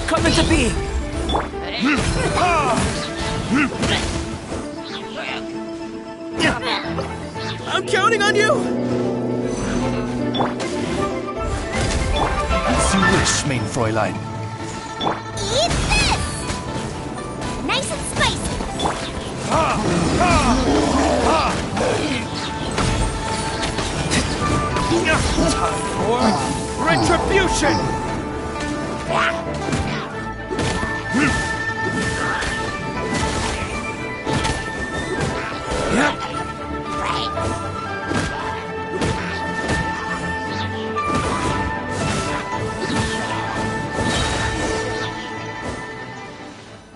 Come into being! I'm counting on you! As you wish, main Fräulein. Eat this! Nice and spicy! Time for retribution!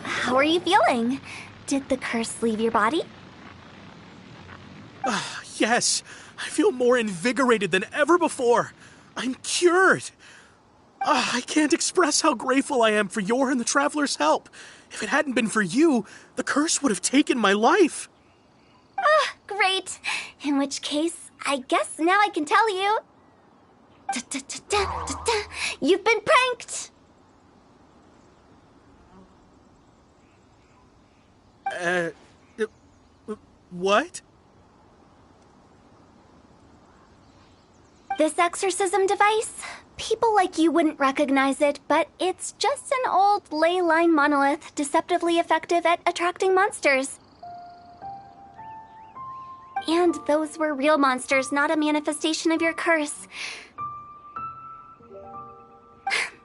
How are you feeling? Did the curse leave your body? Yes, I feel more invigorated than ever before. I'm cured. I can't express how grateful I am for your and the Traveler's help. If it hadn't been for you, the curse would have taken my life. Great. In which case, I guess now I can tell you. You've been pranked. What? This exorcism device, people like you wouldn't recognize it, but it's just an old ley line monolith deceptively effective at attracting monsters. And those were real monsters, not a manifestation of your curse.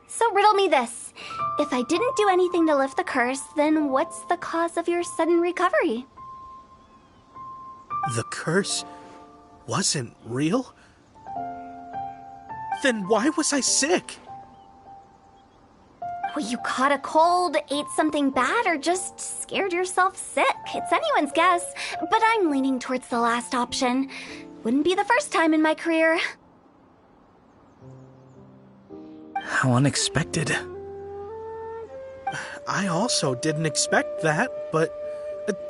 So riddle me this. If I didn't do anything to lift the curse, then what's the cause of your sudden recovery? The curse wasn't real? Then why was I sick? Well, you caught a cold, ate something bad, or just scared yourself sick. It's anyone's guess, but I'm leaning towards the last option. Wouldn't be the first time in my career. How unexpected. I also didn't expect that, but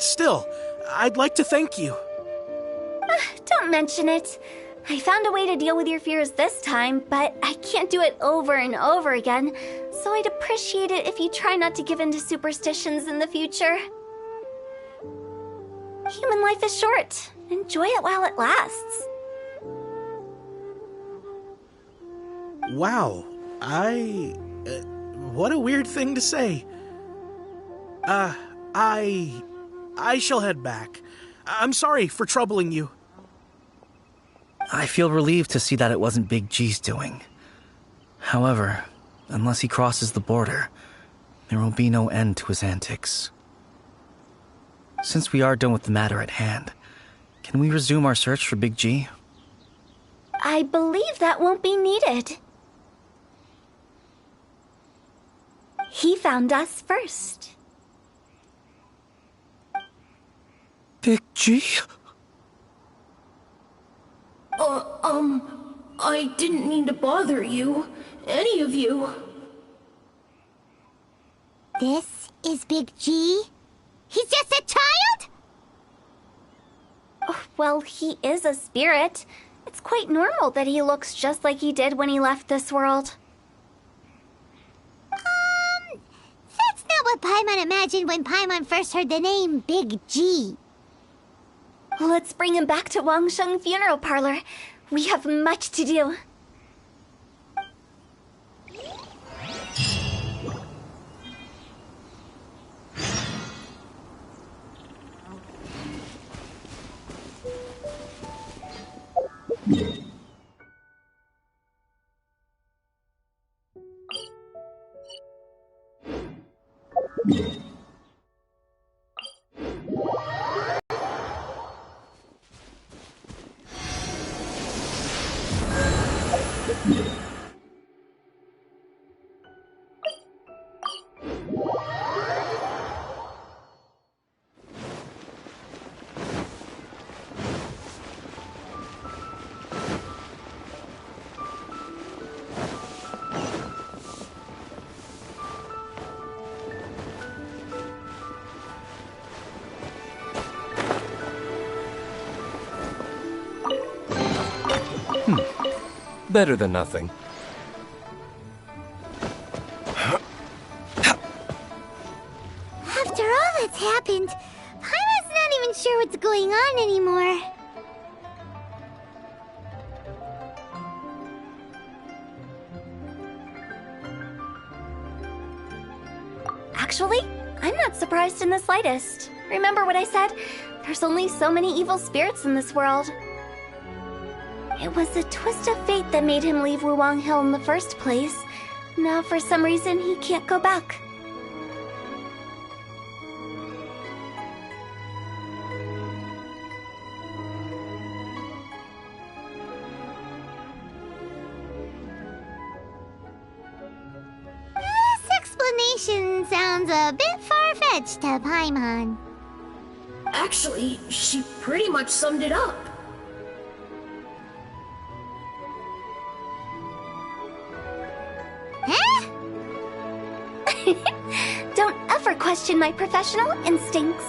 still, I'd like to thank you. Don't mention it. I found a way to deal with your fears this time, but I can't do it over and over again, so I'd appreciate it if you try not to give in to superstitions in the future. Human life is short. Enjoy it while it lasts. Wow, what a weird thing to say. I shall head back. I'm sorry for troubling you. I feel relieved to see that it wasn't Big G's doing. However, unless he crosses the border, there will be no end to his antics. Since we are done with the matter at hand, Can we resume our search for Big G? I believe that won't be needed. He found us first. Big G? I didn't mean to bother you. Any of you. This is Big G? He's just a child? Oh, well, he is a spirit. It's quite normal that he looks just like he did when he left this world. That's not what Paimon imagined when Paimon first heard the name Big G. Let's bring him back to Wangsheng Funeral Parlor. We have much to do. Better than nothing. After all that's happened, Paimon's not even sure what's going on anymore. Actually, I'm not surprised in the slightest. Remember what I said? There's only so many evil spirits in this world. It was a twist of fate that made him leave Wuwang Hill in the first place. Now, for some reason, he can't go back. This explanation sounds a bit far-fetched to Paimon. Actually, she pretty much summed it up. Huh? Don't ever question my professional instincts.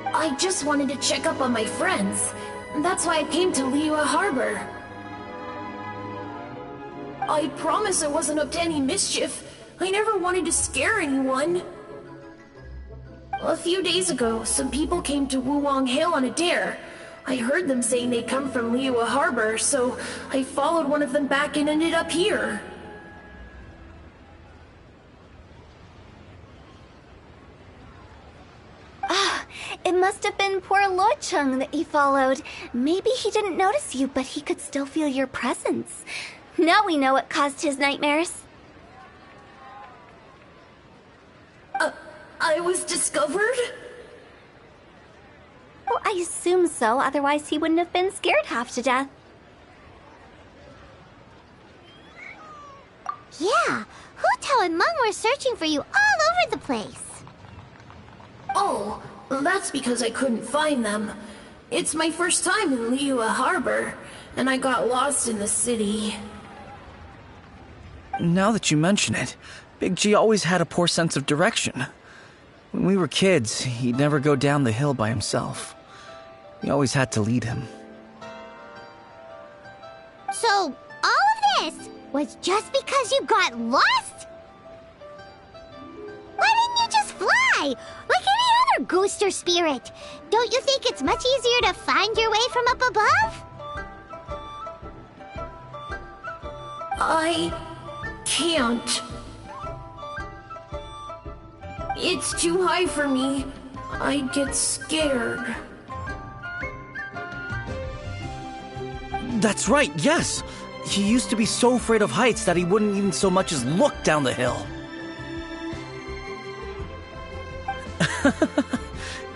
I just wanted to check up on my friends. That's why I came to Liyue Harbor. I promise I wasn't up to any mischief. I never wanted to scare anyone. A few days ago, some people came to Wuwang Hill on a dare. I heard them saying they'd come from Liyue Harbor, so I followed one of them back and ended up here. It must have been poor Luocheng that you followed. Maybe he didn't notice you, but he could still feel your presence. Now we know what caused his nightmares. I was discovered? Well, I assume so, otherwise he wouldn't have been scared half to death. Yeah, Hutao and Meng were searching for you all over the place. Oh, that's because I couldn't find them. It's my first time in Liyue Harbor, and I got lost in the city. Now that you mention it, Big G always had a poor sense of direction. When we were kids, he'd never go down the hill by himself. We always had to lead him. So, all of this was just because you got lost? Why didn't you just fly? Like any other ghost or spirit? Don't you think it's much easier to find your way from up above? I can't. It's too high for me. I'd get scared. That's right, yes! He used to be so afraid of heights that he wouldn't even so much as look down the hill.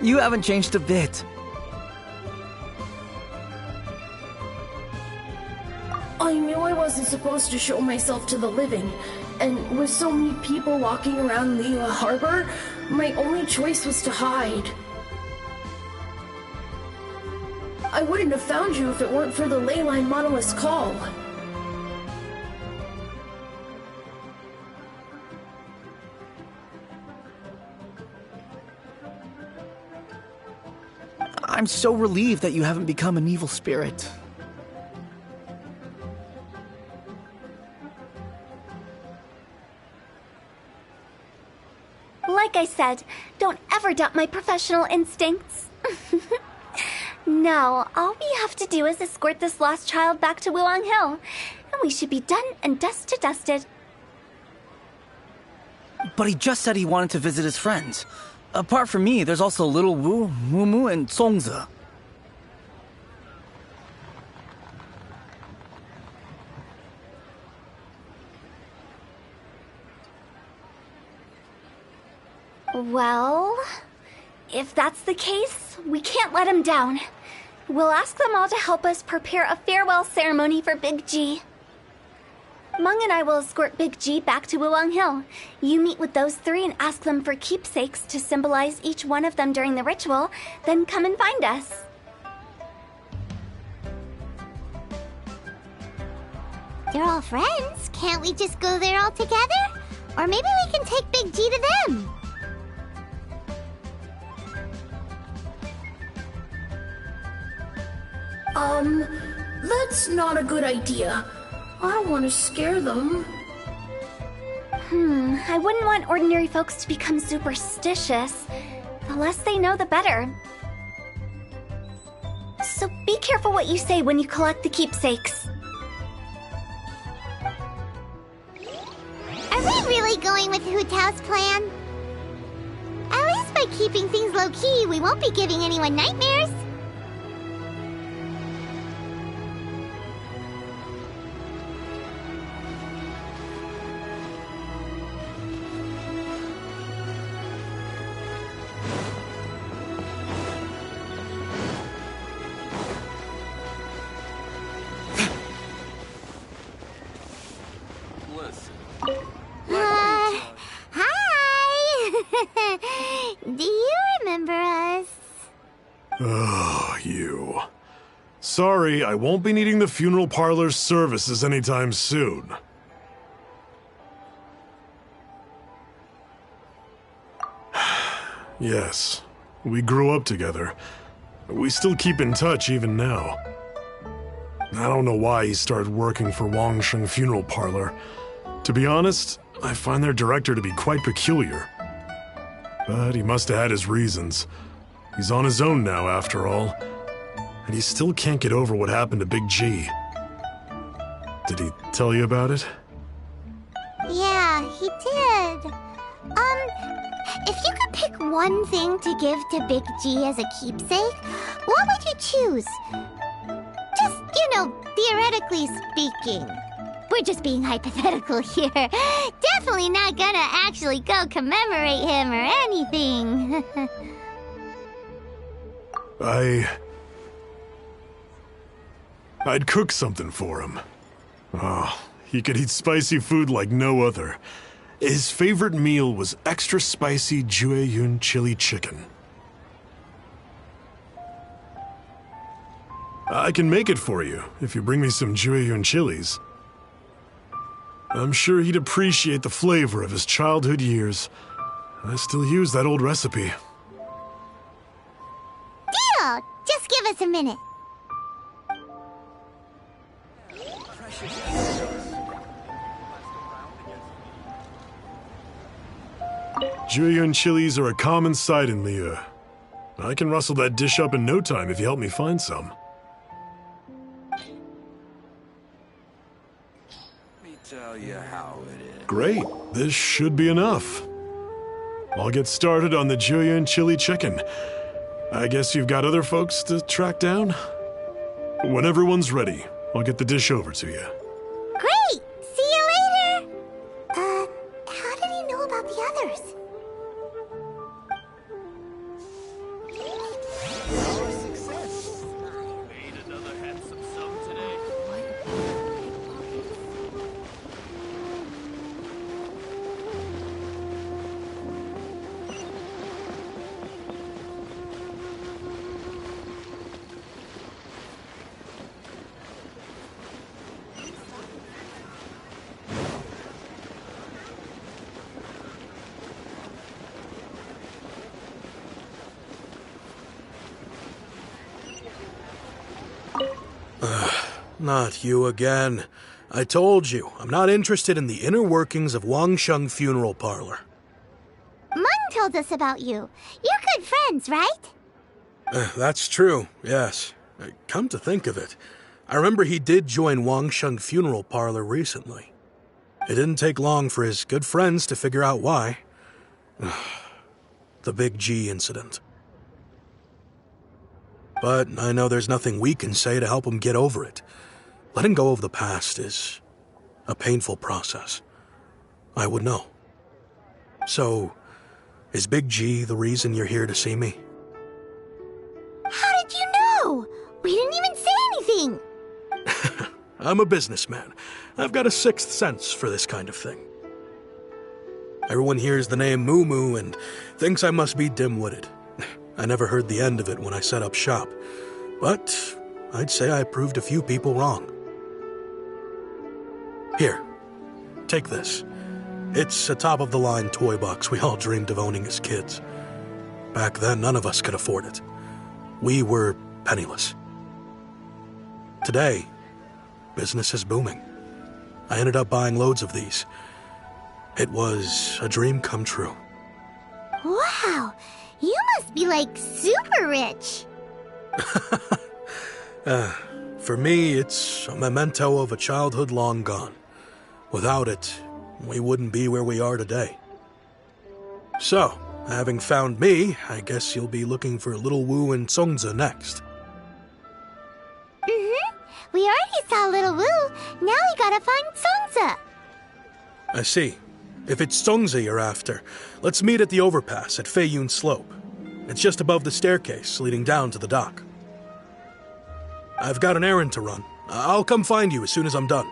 You haven't changed a bit. I knew I wasn't supposed to show myself to the living, and with so many people walking around the harbor, my only choice was to hide. I wouldn't have found you if it weren't for the ley line monolith's call. I'm so relieved that you haven't become an evil spirit. Like I said, don't ever doubt my professional instincts. Now, all we have to do is escort this lost child back to Wuong Hill, and we should be done and dust to dusted. But he just said he wanted to visit his friends. Apart from me, there's also Little Wu, Mumu, and Songze. Well, if that's the case, we can't let him down. We'll ask them all to help us prepare a farewell ceremony for Big G. Mung and I will escort Big G back to Wuong Hill. You meet with those three and ask them for keepsakes to symbolize each one of them during the ritual, then come and find us. They're all friends. Can't we just go there all together? Or maybe we can take Big G to them. That's not a good idea. I don't want to scare them. I wouldn't want ordinary folks to become superstitious. The less they know, the better. So be careful what you say when you collect the keepsakes. Are we really going with Hutao's plan? At least by keeping things low-key, we won't be giving anyone nightmares. Hi! Do you remember us? Oh, you. Sorry, I won't be needing the funeral parlor's services anytime soon. Yes, we grew up together. We still keep in touch even now. I don't know why he started working for Wangsheng Funeral Parlor. To be honest, I find their director to be quite peculiar. But he must have had his reasons. He's on his own now, after all. And he still can't get over what happened to Big G. Did he tell you about it? Yeah, he did. If you could pick one thing to give to Big G as a keepsake, what would you choose? Just, theoretically speaking. We're just being hypothetical here. Definitely not gonna actually go commemorate him or anything. I'd cook something for him. Oh, he could eat spicy food like no other. His favorite meal was extra spicy Jueyun chili chicken. I can make it for you if you bring me some Jueyun chilies. I'm sure he'd appreciate the flavor of his childhood years. I still use that old recipe. Deal! Just give us a minute. Jueyun chilies are a common sight in Liyue. I can rustle that dish up in no time if you help me find some. Tell you how it is. Great, this should be enough. I'll get started on the Jueyun chili chicken. I guess you've got other folks to track down? When everyone's ready, I'll get the dish over to you. Great! See you later! How did he know about the others? Not you again. I told you, I'm not interested in the inner workings of Wangsheng Funeral Parlor. Mung told us about you. You're good friends, right? That's true, yes. Come to think of it, I remember he did join Wangsheng Funeral Parlor recently. It didn't take long for his good friends to figure out why. The Big G incident. But I know there's nothing we can say to help him get over it. Letting go of the past is a painful process. I would know. So, is Big G the reason you're here to see me? How did you know? We didn't even say anything. I'm a businessman. I've got a sixth sense for this kind of thing. Everyone hears the name Moo Moo and thinks I must be dim-witted. I never heard the end of it when I set up shop. But I'd say I proved a few people wrong. Here, take this. It's a top-of-the-line toy box we all dreamed of owning as kids. Back then, none of us could afford it. We were penniless. Today, business is booming. I ended up buying loads of these. It was a dream come true. Wow, you must be like super rich. For me, it's a memento of a childhood long gone. Without it, we wouldn't be where we are today. So, having found me, I guess you'll be looking for Little Wu and Songza next. We already saw Little Wu. Now we gotta find Songza. I see. If it's Songza you're after, let's meet at the overpass at Feiyun Slope. It's just above the staircase leading down to the dock. I've got an errand to run. I'll come find you as soon as I'm done.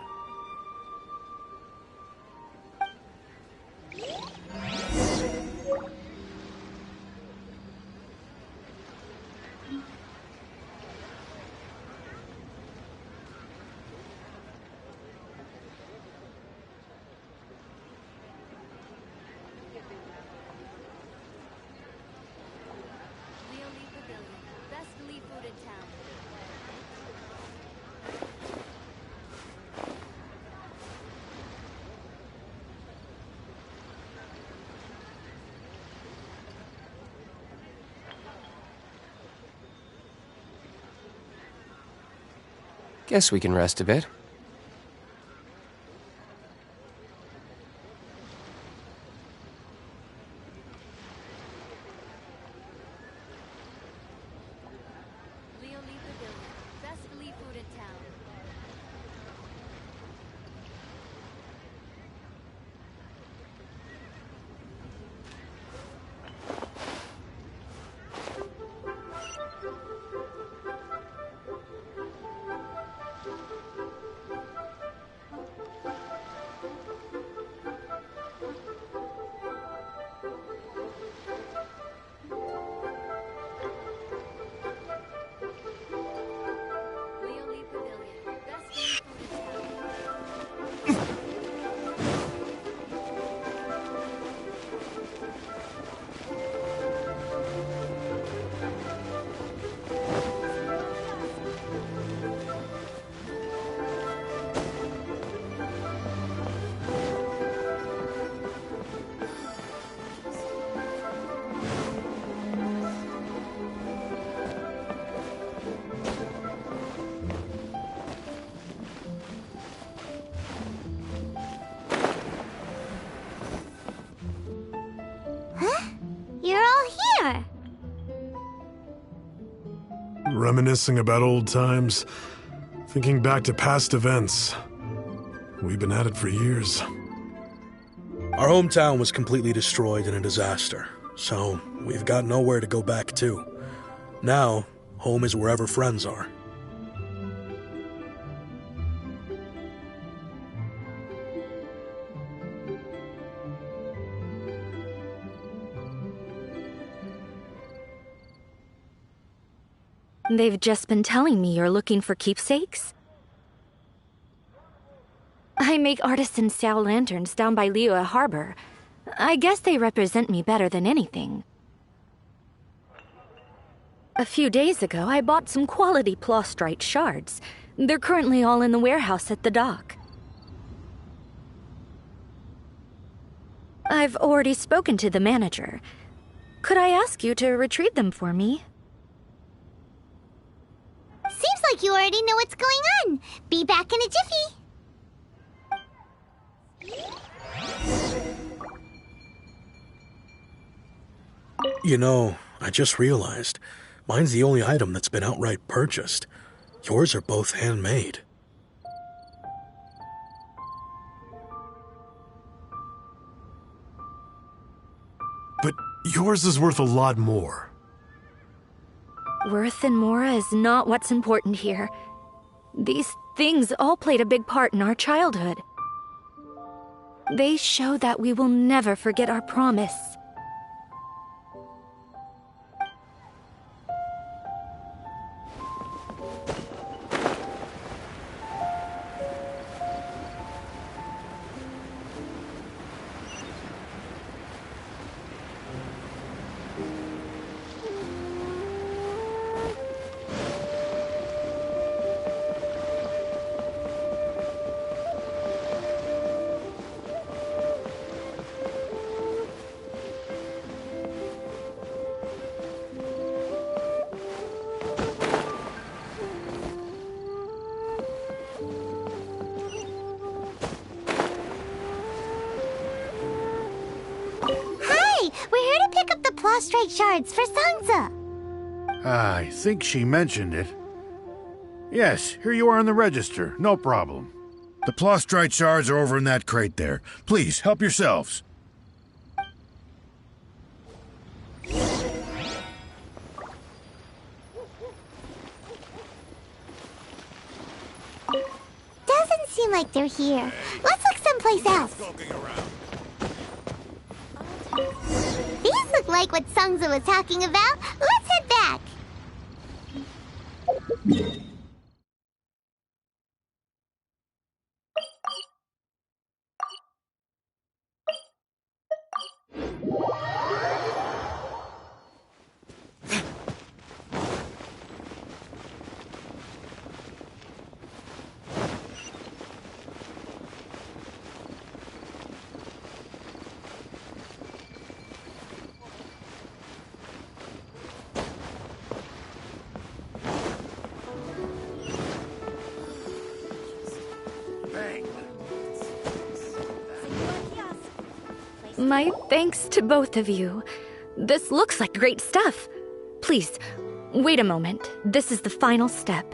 Guess we can rest a bit. You're all here. Reminiscing about old times, thinking back to past events. We've been at it for years. Our hometown was completely destroyed in a disaster, so we've got nowhere to go back to. Now, home is wherever friends are. They've just been telling me you're looking for keepsakes? I make artisan Xiao lanterns down by Liyue Harbor. I guess they represent me better than anything. A few days ago, I bought some quality Plostrite shards. They're currently all in the warehouse at the dock. I've already spoken to the manager. Could I ask you to retrieve them for me? Seems like you already know what's going on. Be back in a jiffy. You know, I just realized, mine's the only item that's been outright purchased. Yours are both handmade. But yours is worth a lot more. Worth and more is not what's important here. These things all played a big part in our childhood. They show that we will never forget our promise. Prostrate shards for Sansa. I think she mentioned it. Yes, here you are on the register. No problem. The prostrate shards are over in that crate there. Please, help yourselves. Doesn't seem like they're here. Let's look someplace else. These look like what Sungza was talking about. Let's head back. My thanks to both of you. This looks like great stuff. Please, wait a moment. This is the final step.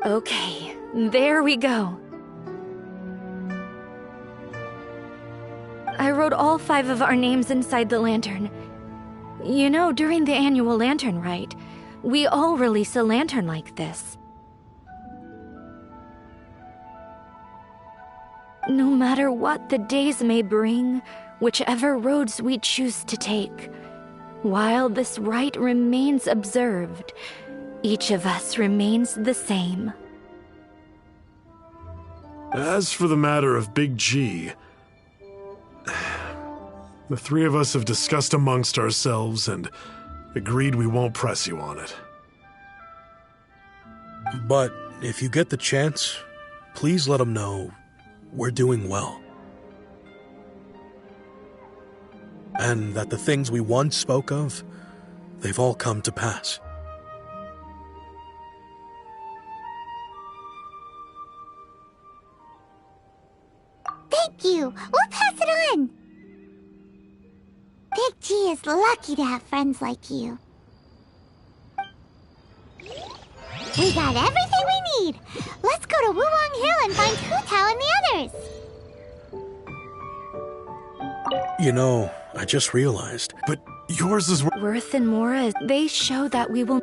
Okay, there we go. I wrote all 5 of our names inside the lantern. You know, during the annual lantern rite, we all release a lantern like this. No matter what the days may bring, whichever roads we choose to take, while this rite remains observed, each of us remains the same. As for the matter of Big G, the 3 of us have discussed amongst ourselves and agreed we won't press you on it. But if you get the chance, please let him know we're doing well. And that the things we once spoke of, they've all come to pass. Thank you. We'll pass it on. Big G is lucky to have friends like you. We got everything we need. Let's go to Wulong Hill and find Hutao and the others. You know, I just realized. But yours is worth and more as they show that we will.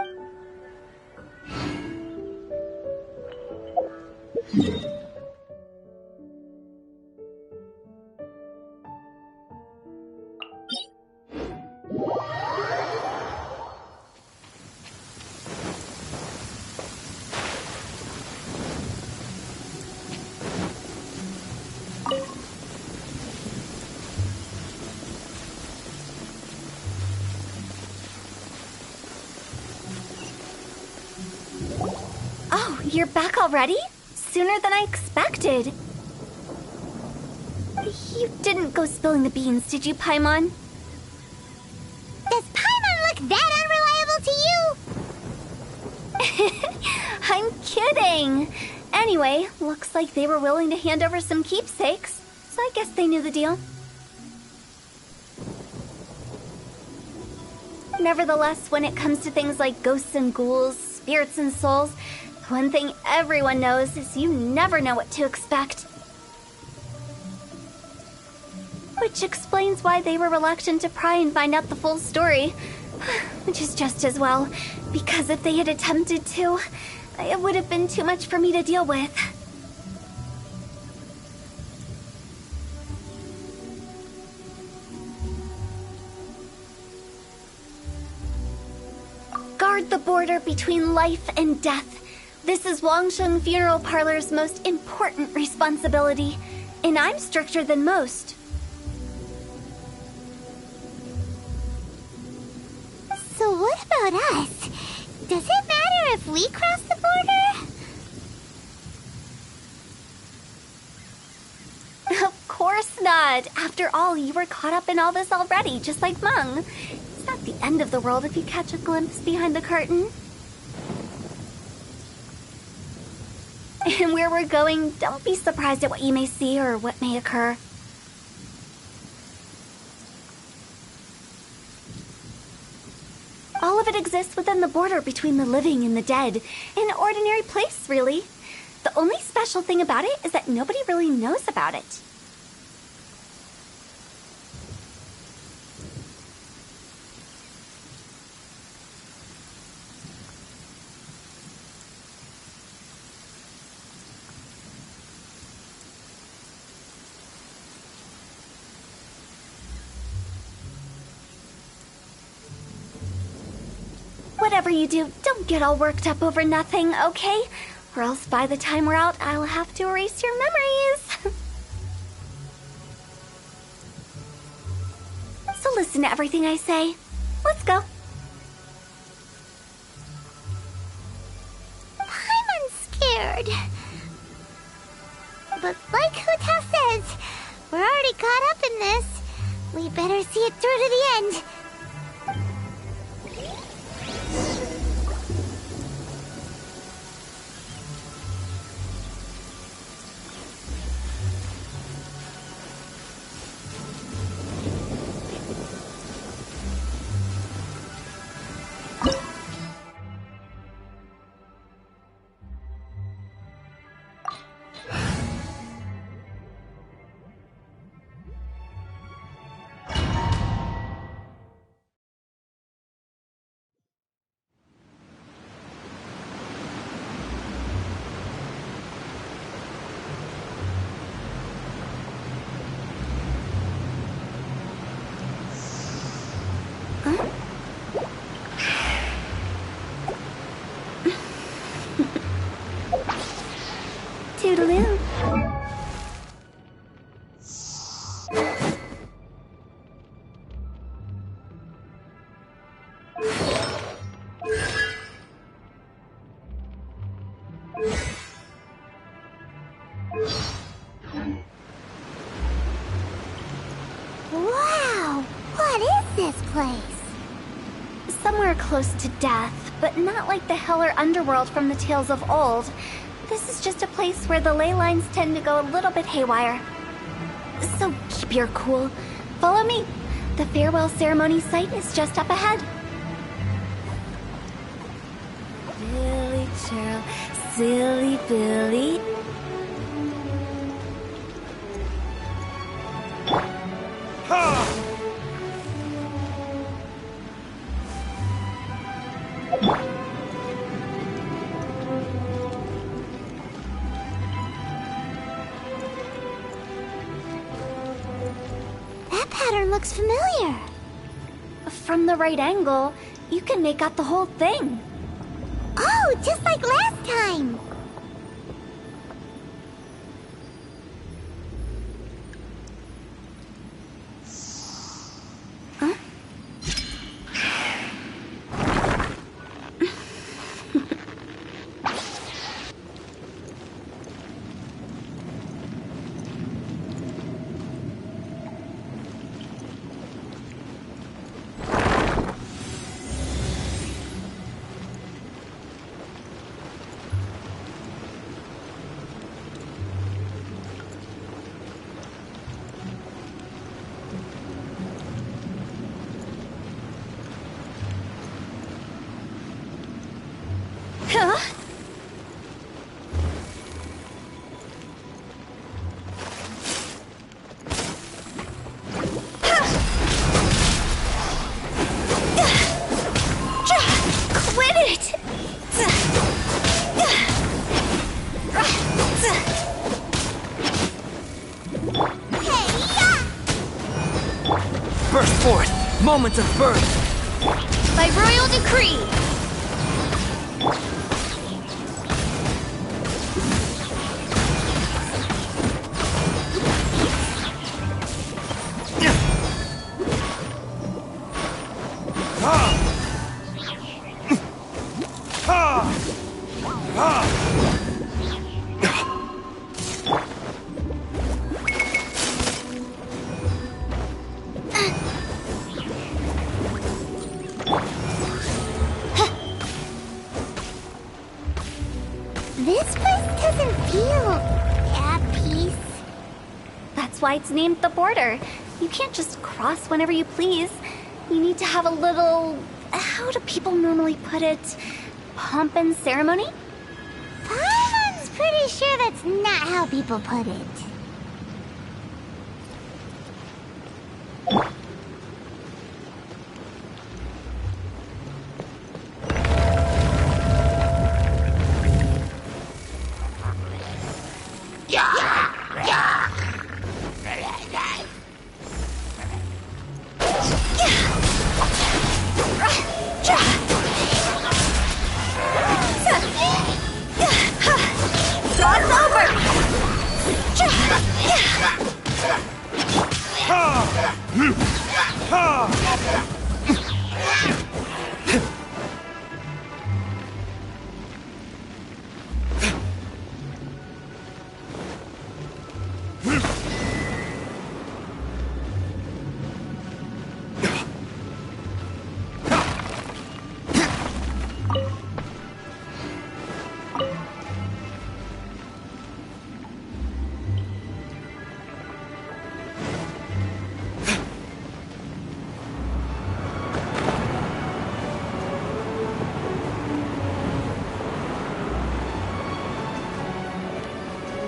You're back already? Sooner than I expected. You didn't go spilling the beans, did you, Paimon? Does Paimon look that unreliable to you? I'm kidding. Anyway, looks like they were willing to hand over some keepsakes, so I guess they knew the deal. Nevertheless, when it comes to things like ghosts and ghouls, spirits and souls, one thing everyone knows is you never know what to expect. Which explains why they were reluctant to pry and find out the full story. Which is just as well, because if they had attempted to, it would have been too much for me to deal with. Guard the border between life and death. This is Wangsheng Funeral Parlor's most important responsibility, and I'm stricter than most. So what about us? Does it matter if we cross the border? Of course not. After all, you were caught up in all this already, just like Meng. It's not the end of the world if you catch a glimpse behind the curtain. And where we're going, don't be surprised at what you may see or what may occur. All of it exists within the border between the living and the dead. An ordinary place, really. The only special thing about it is that nobody really knows about it. Whatever you do, don't get all worked up over nothing, okay? Or else by the time we're out, I'll have to erase your memories. So listen to everything I say. Let's go. I'm scared. But like Hutao says, we're already caught up in this. We better see it through to the end. Toodaloo. Wow! What is this place? Somewhere close to death, but not like the hell or underworld from the tales of old. This is just a place where the ley lines tend to go a little bit haywire. So keep your cool. Follow me. The farewell ceremony site is just up ahead. Billy Churl, silly Billy. That pattern looks familiar. From the right angle, you can make out the whole thing. Oh, just like last time. Huh? Huh? Quit it! Burst forth! Moment of birth! By royal decree! This place doesn't feel at peace. That's why it's named the border. You can't just cross whenever you please. You need to have a little... how do people normally put it? Pomp and ceremony? Paimon's pretty sure that's not how people put it.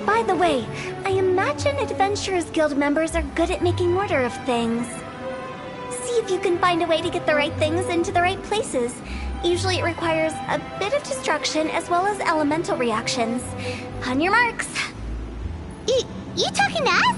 By the way, I imagine Adventurers Guild members are good at making order of things. See if you can find a way to get the right things into the right places. Usually it requires a bit of destruction as well as elemental reactions. On your marks. You talking to us?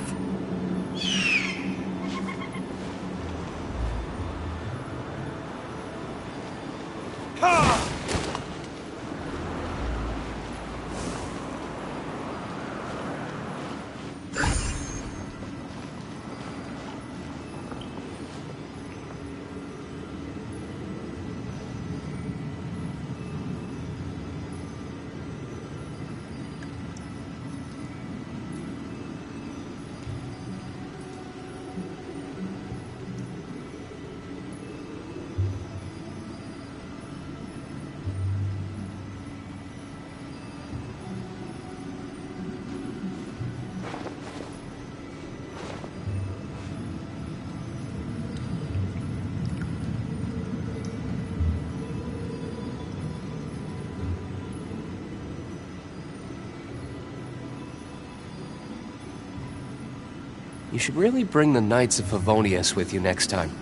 You should really bring the Knights of Favonius with you next time.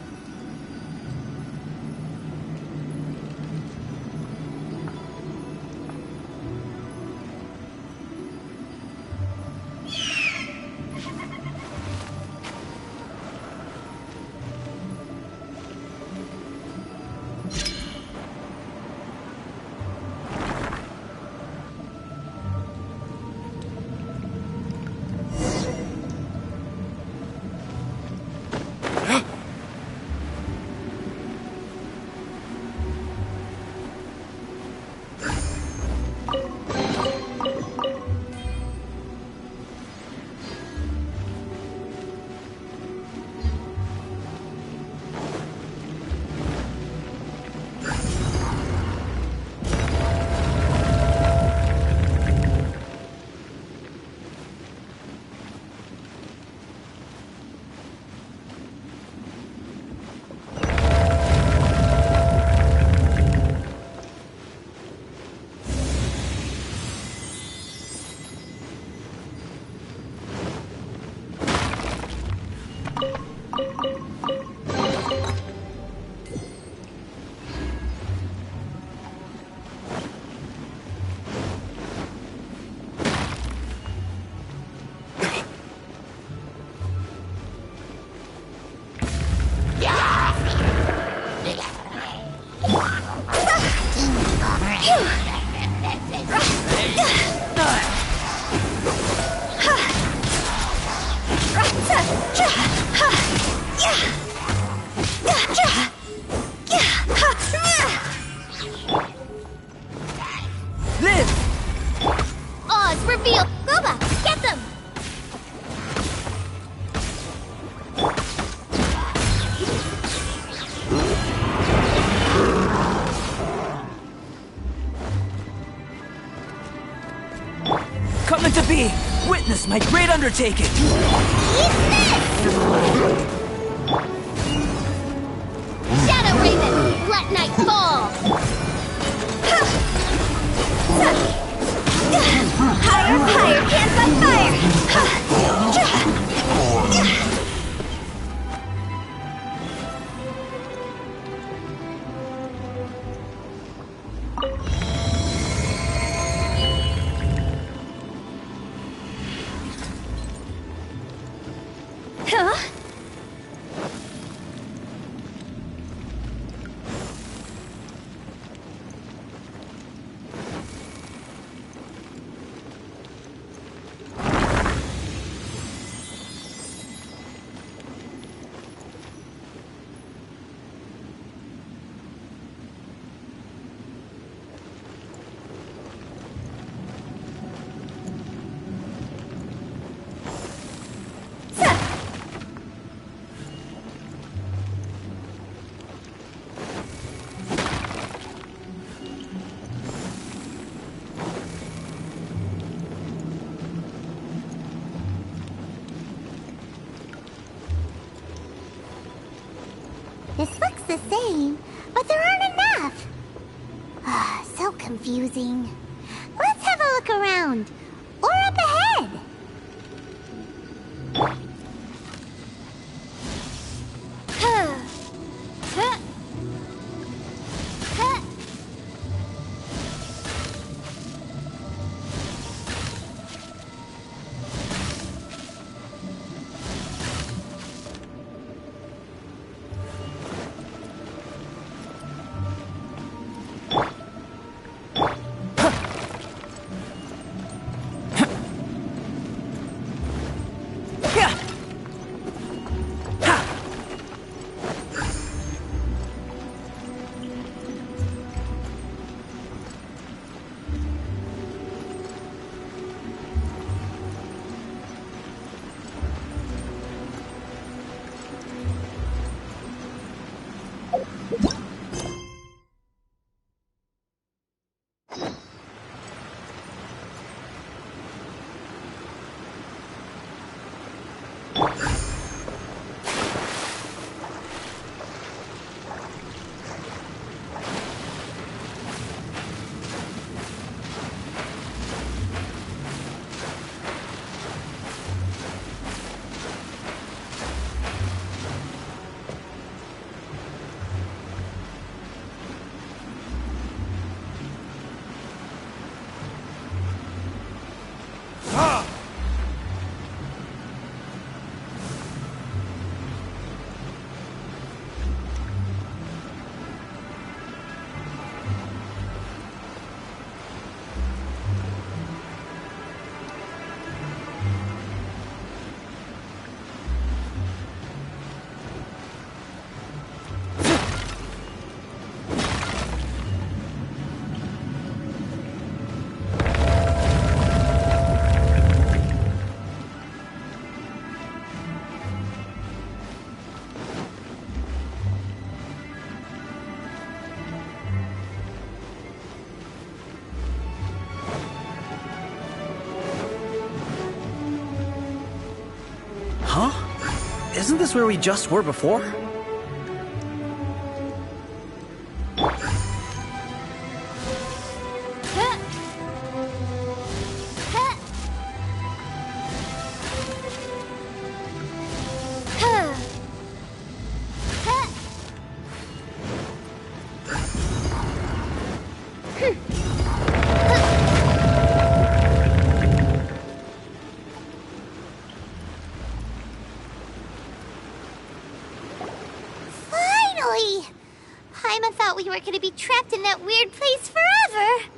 Ryogoba, get them! Coming to be! Witness my great undertaking! Shadow Raven, let night fall! Higher, higher, can't fight fire! Huh? This looks the same, but there aren't enough. So confusing. Let's have a look around. Or up ahead. Isn't this where we just were before? Paimon thought we were going to be trapped in that weird place forever.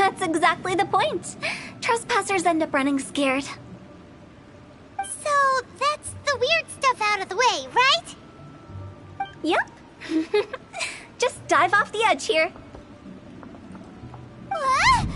That's exactly the point. Trespassers end up running scared. So that's the weird stuff out of the way, right? Yep. Just dive off the edge here. What?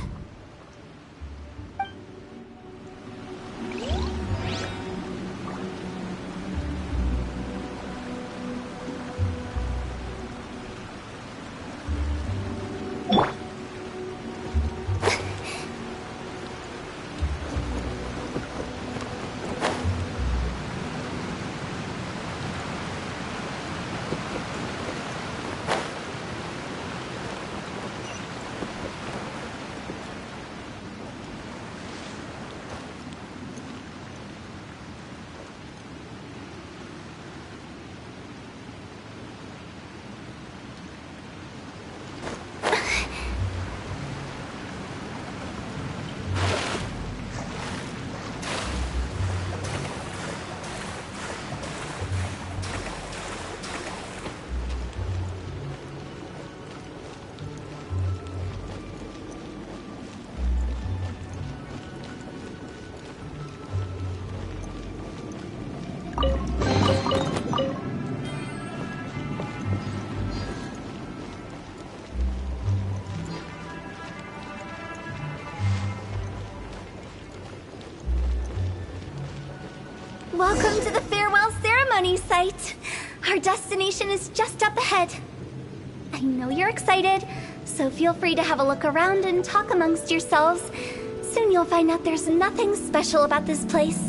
Welcome to the farewell ceremony site. Our destination is just up ahead. I know you're excited, so feel free to have a look around and talk amongst yourselves. Soon you'll find out there's nothing special about this place.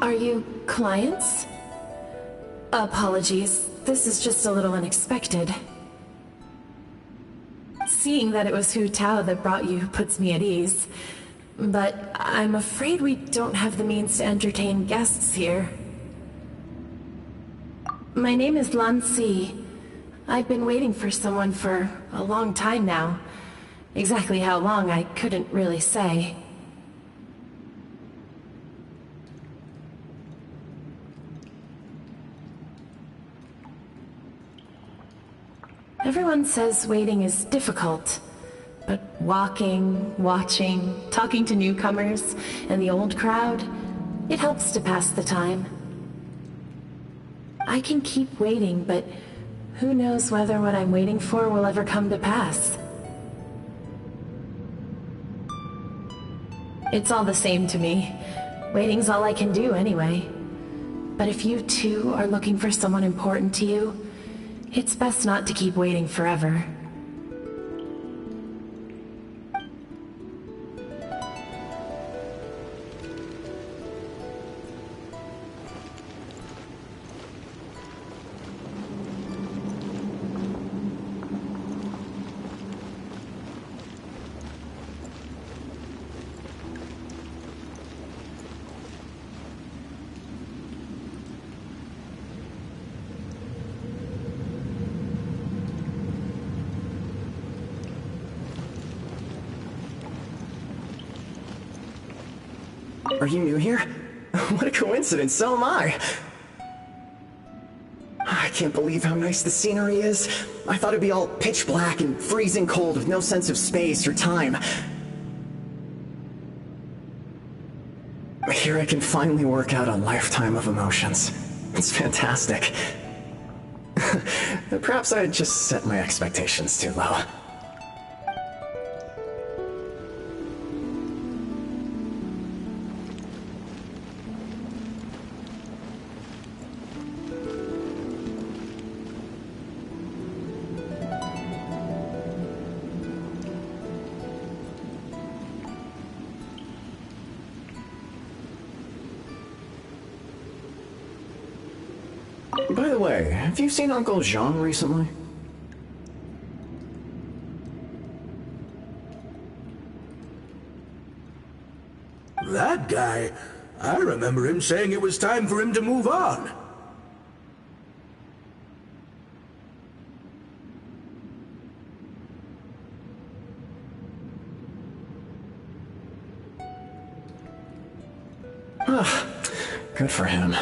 Are you clients? Apologies, this is just a little unexpected. Seeing that it was Hutao that brought you puts me at ease. But I'm afraid we don't have the means to entertain guests here. My name is Lan Si. I've been waiting for someone for a long time now. Exactly how long, I couldn't really say. Everyone says waiting is difficult, but walking, watching, talking to newcomers and the old crowd, it helps to pass the time. I can keep waiting, but who knows whether what I'm waiting for will ever come to pass. It's all the same to me. Waiting's all I can do anyway. But if you too are looking for someone important to you, it's best not to keep waiting forever. Are you new here? What a coincidence, so am I! I can't believe how nice the scenery is. I thought it'd be all pitch black and freezing cold with no sense of space or time. Here I can finally work out a lifetime of emotions. It's fantastic. Perhaps I just set my expectations too low. By the way, have you seen Uncle Jean recently? That guy? I remember him saying it was time for him to move on. Good for him.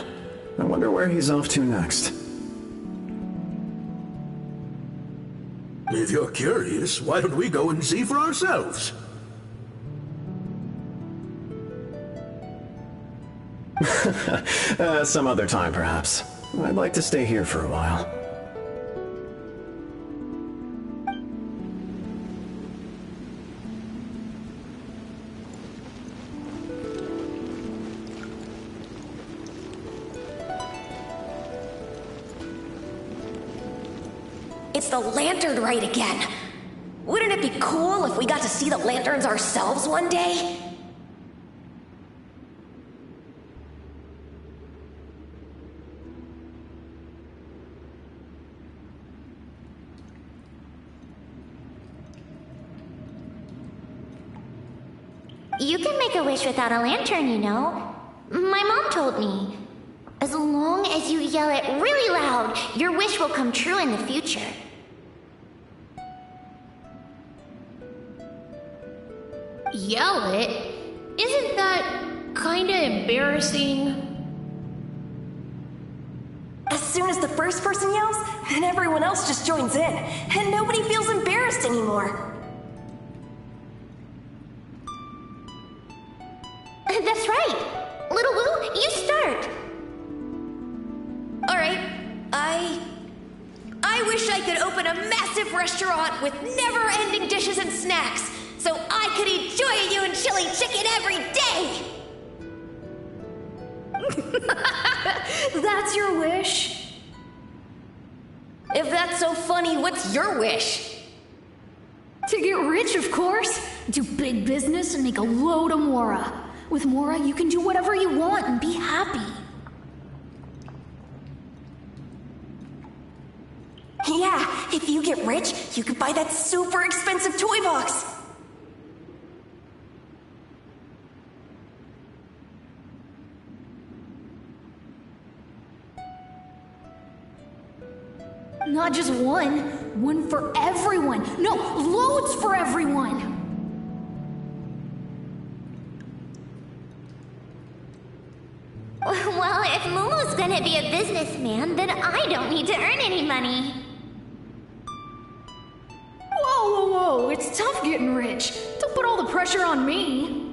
I wonder where he's off to next. If you're curious, why don't we go and see for ourselves? Some other time, perhaps. I'd like to stay here for a while. It's the lantern rite again. Wouldn't it be cool if we got to see the lanterns ourselves one day? You can make a wish without a lantern, you know. My mom told me. As long as you yell it really loud, your wish will come true in the future. Yell it? Isn't that kinda embarrassing? As soon as the first person yells, then everyone else just joins in, and nobody feels embarrassed anymore. That's right. Little Wu, you start. Alright, I wish I could open a massive restaurant with never-ending dishes and snacks, so I could enjoy you and chili chicken every day! That's your wish? If that's so funny, what's your wish? To get rich, of course. Do big business and make a load of Mora. With Mora, you can do whatever you want and be happy. Yeah, if you get rich, you could buy that super expensive toy box. Not just one. One for everyone. No, loads for everyone. Well, if Momo's gonna be a businessman, then I don't need to earn any money. Whoa, whoa, whoa. It's tough getting rich. Don't put all the pressure on me.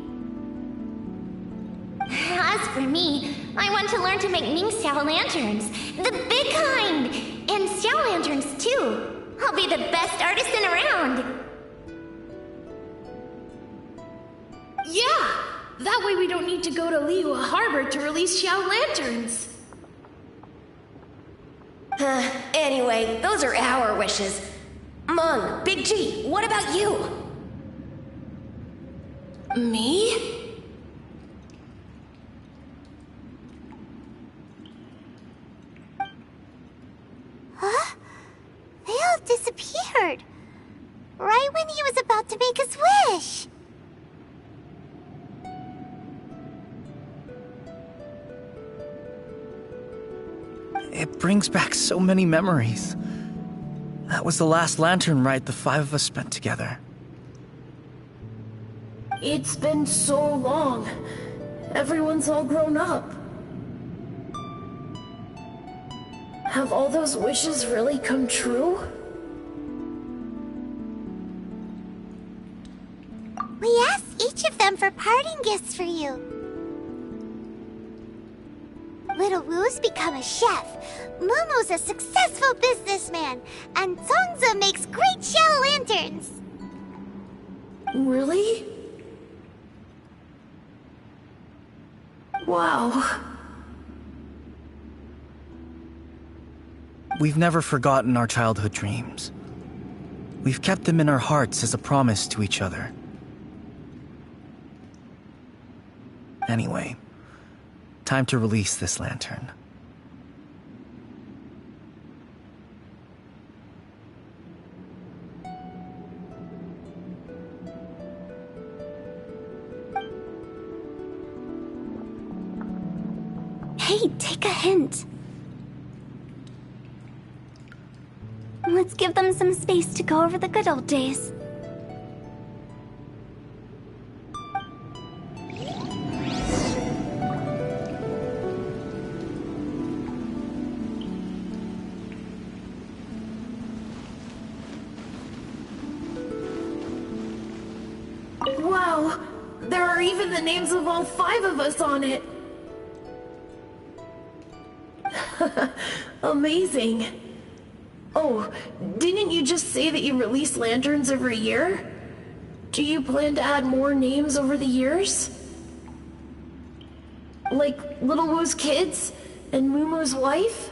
As for me, I want to learn to make Mingxiao lanterns. The big kind! And Xiao lanterns, too. I'll be the best artisan around. Yeah! That way we don't need to go to Liyue Harbor to release Xiao lanterns. Anyway, those are our wishes. Mung, Big G, what about you? Me? Huh? They all disappeared. Right when he was about to make his wish. It brings back so many memories. That was the last lantern rite the five of us spent together. It's been so long. Everyone's all grown up. Have all those wishes really come true? We asked each of them for parting gifts for you. Little Wu's become a chef, Momo's a successful businessman, and Zongzi makes great Xiao lanterns. Really? Wow. We've never forgotten our childhood dreams. We've kept them in our hearts as a promise to each other. Anyway, time to release this lantern. Hey, take a hint. Let's give them some space to go over the good old days. Wow, there are even the names of all 5 of us on it. Amazing. Oh, didn't you just say that you release lanterns every year? Do you plan to add more names over the years? Like Little Woo's kids and Mumu's wife?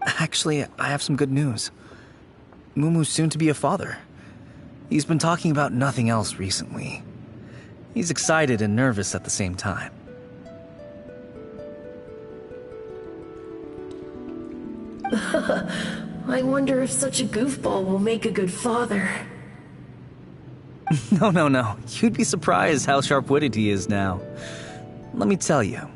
Actually, I have some good news. Mumu's soon to be a father. He's been talking about nothing else recently. He's excited and nervous at the same time. I wonder if such a goofball will make a good father. No. You'd be surprised how sharp-witted he is now. Let me tell you.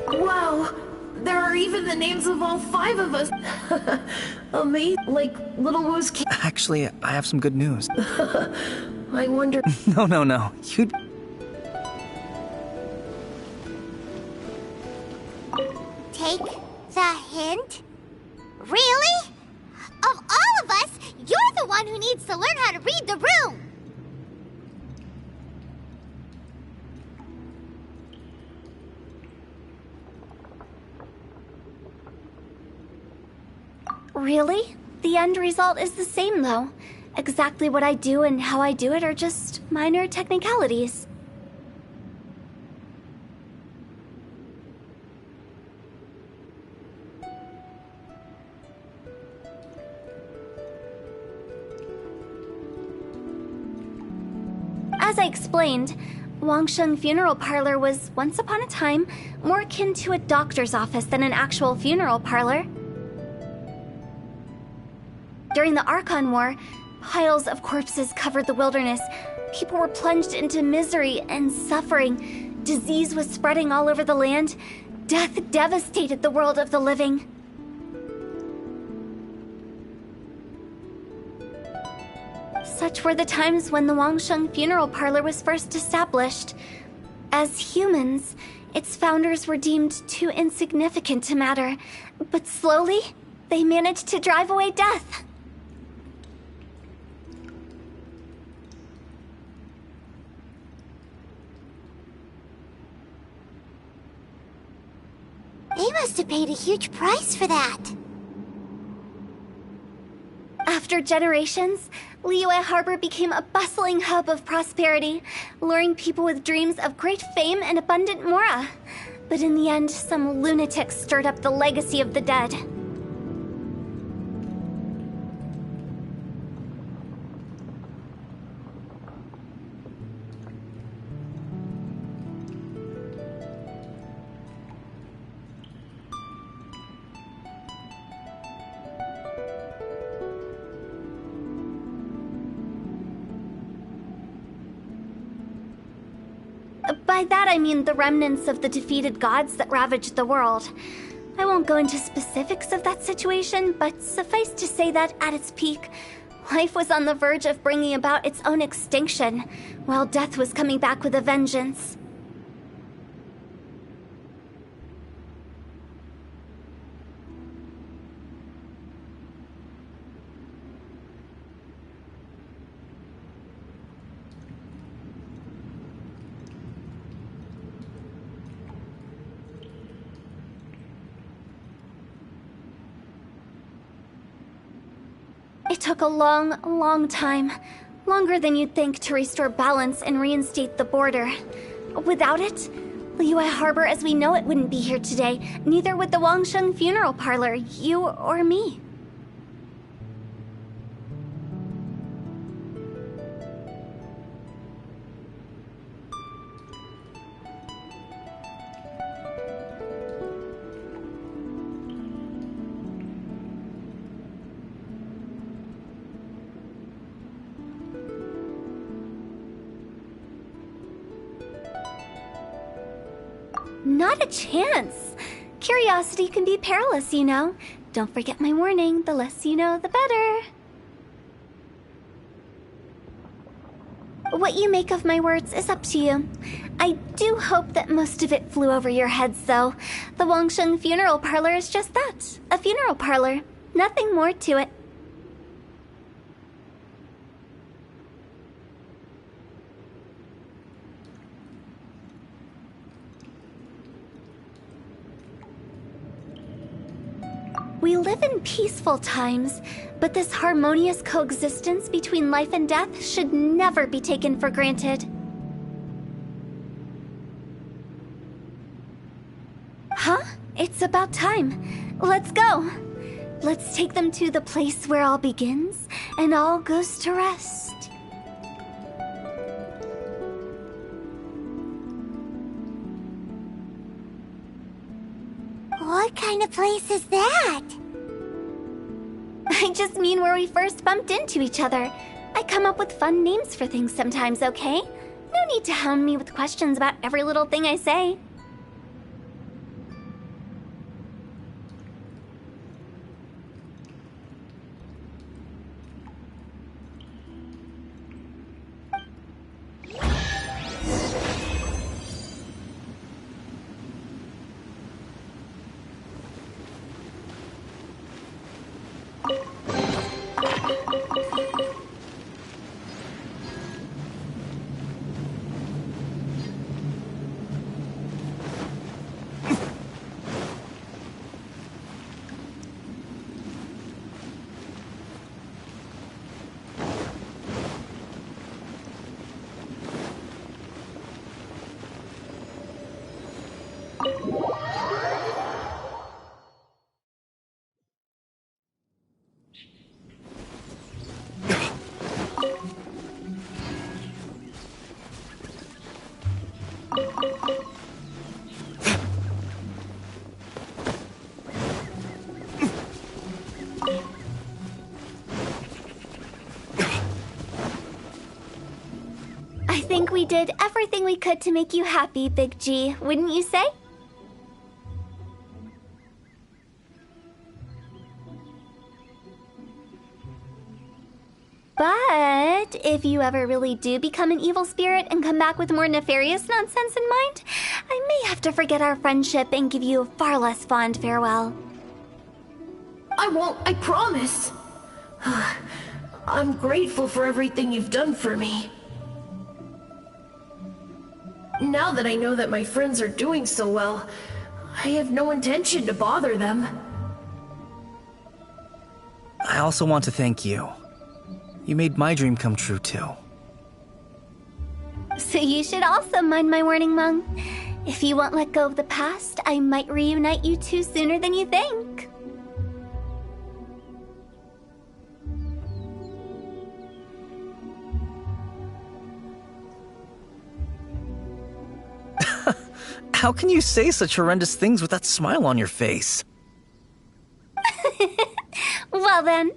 Wow, there are even the names of all 5 of us. Amazing, like Little Woo's kids. Actually, I have some good news. I wonder. No. You'd. Take the hint? Really? Of all of us, you're the one who needs to learn how to read the room! Really? The end result is the same, though. Exactly what I do and how I do it are just minor technicalities. As I explained, Wangsheng Funeral Parlor was, once upon a time, more akin to a doctor's office than an actual funeral parlor. During the Archon War, piles of corpses covered the wilderness. People were plunged into misery and suffering. Disease was spreading all over the land. Death devastated the world of the living. Such were the times when the Wangsheng Funeral Parlor was first established. As humans, its founders were deemed too insignificant to matter, but slowly, they managed to drive away death. They must have paid a huge price for that. After generations, Liyue Harbor became a bustling hub of prosperity, luring people with dreams of great fame and abundant mora. But in the end, some lunatics stirred up the legacy of the dead. By that I mean the remnants of the defeated gods that ravaged the world. I won't go into specifics of that situation, but suffice to say that at its peak, life was on the verge of bringing about its own extinction, while death was coming back with a vengeance. It took a long time. Longer than you'd think to restore balance and reinstate the border. Without it, Liyue Harbor as we know it wouldn't be here today. Neither would the Wangsheng Funeral Parlor, you or me. not a chance. Curiosity can be perilous, you know. Don't forget my warning. The less you know, the better. What you make of my words is up to you. I do hope that most of it flew over your heads, though. The Wangsheng Funeral Parlor is just that. A funeral parlor. Nothing more to it. We live in peaceful times, but this harmonious coexistence between life and death should never be taken for granted. Huh? It's about time. Let's go. Let's take them to the place where all begins and all goes to rest. What kind of place is that? I just mean where we first bumped into each other. I come up with fun names for things sometimes, okay? No need to hound me with questions about every little thing I say. I think we did everything we could to make you happy, Big G, wouldn't you say? But if you ever really do become an evil spirit and come back with more nefarious nonsense in mind, I may have to forget our friendship and give you a far less fond farewell. I won't, I promise. I'm grateful for everything you've done for me. Now that I know that my friends are doing so well, I have no intention to bother them. I also want to thank you. You made my dream come true, too. So you should also mind my warning, Mung. If you won't let go of the past, I might reunite you two sooner than you think. How can you say such horrendous things with that smile on your face? Well then,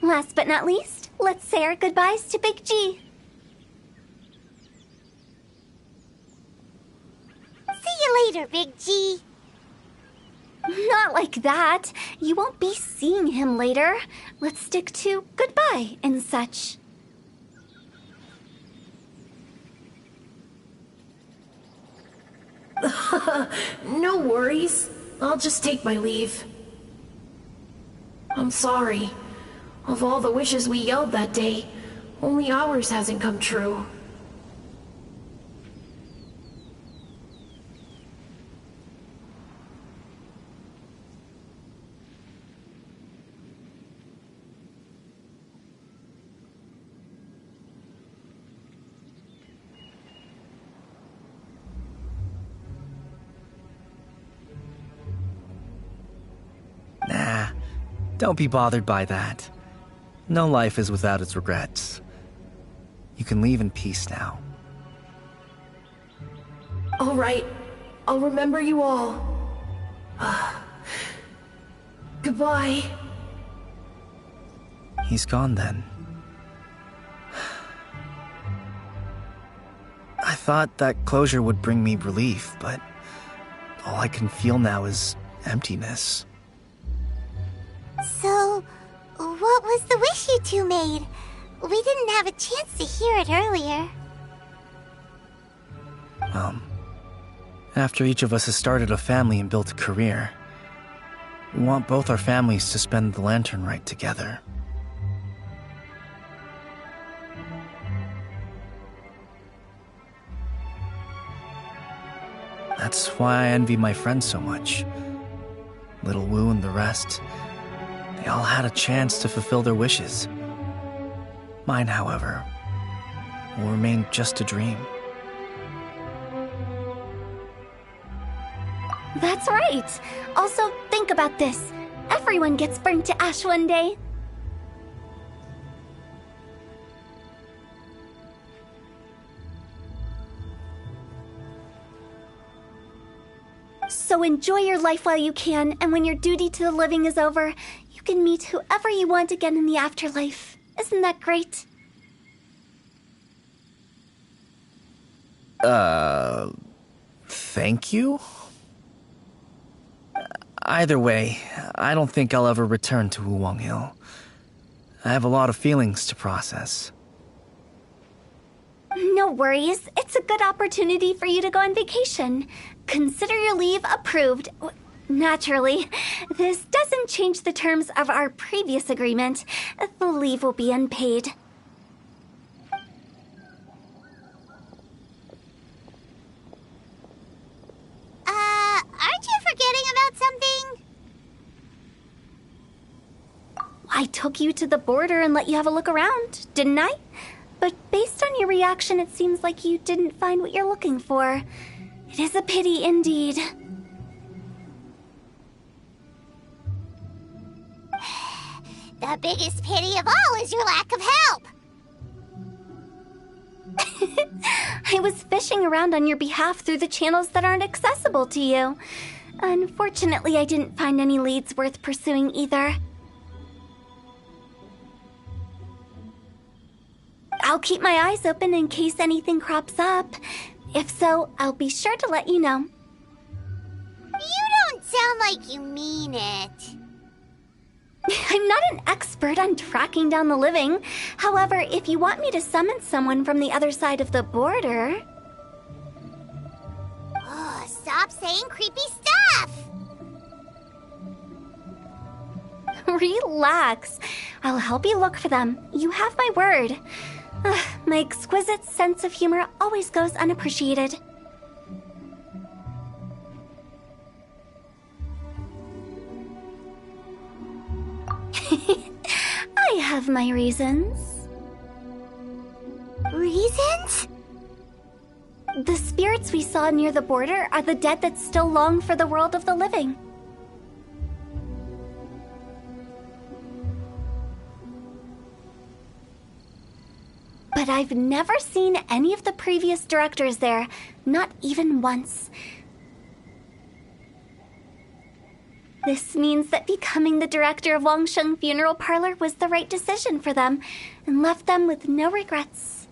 last but not least, let's say our goodbyes to Big G. See you later, Big G. Not like that. You won't be seeing him later. Let's stick to goodbye and such. No worries. I'll just take my leave. I'm sorry. Of all the wishes we yelled that day, only ours hasn't come true. Nah, don't be bothered by that. No life is without its regrets. You can leave in peace now. All right. I'll remember you all. Goodbye. He's gone then. I thought that closure would bring me relief, but All I can feel now is emptiness. So, what was the wish you two made? We didn't have a chance to hear it earlier. After each of us has started a family and built a career, we want both our families to spend the Lantern Rite together. That's why I envy my friends so much. Little Wu and the rest, they all had a chance to fulfill their wishes. Mine, however, will remain just a dream. That's right. Also, think about this. Everyone gets burnt to ash one day. So enjoy your life while you can, and when your duty to the living is over, you can meet whoever you want again in the afterlife. Isn't that great? Thank you? Either way, I don't think I'll ever return to Wuwang Hill. I have a lot of feelings to process. No worries. It's a good opportunity for you to go on vacation. Consider your leave approved. Naturally, this doesn't change the terms of our previous agreement. The leave will be unpaid. Aren't you forgetting about something? I took you to the border and let you have a look around, didn't I? But based on your reaction, it seems like you didn't find what you're looking for. It is a pity indeed. The biggest pity of all is your lack of help. I was fishing around on your behalf through the channels that aren't accessible to you. Unfortunately, I didn't find any leads worth pursuing either. I'll keep my eyes open in case anything crops up. If so, I'll be sure to let you know. You don't sound like you mean it. I'm not an expert on tracking down the living. However, if you want me to summon someone from the other side of the border... Oh, stop saying creepy stuff! Relax. I'll help you look for them. You have my word. My exquisite sense of humor always goes unappreciated. I have my reasons. Reasons? The spirits we saw near the border are the dead that still long for the world of the living. But I've never seen any of the previous directors there, not even once. This means that becoming the director of Wangsheng Funeral Parlor was the right decision for them, and left them with no regrets.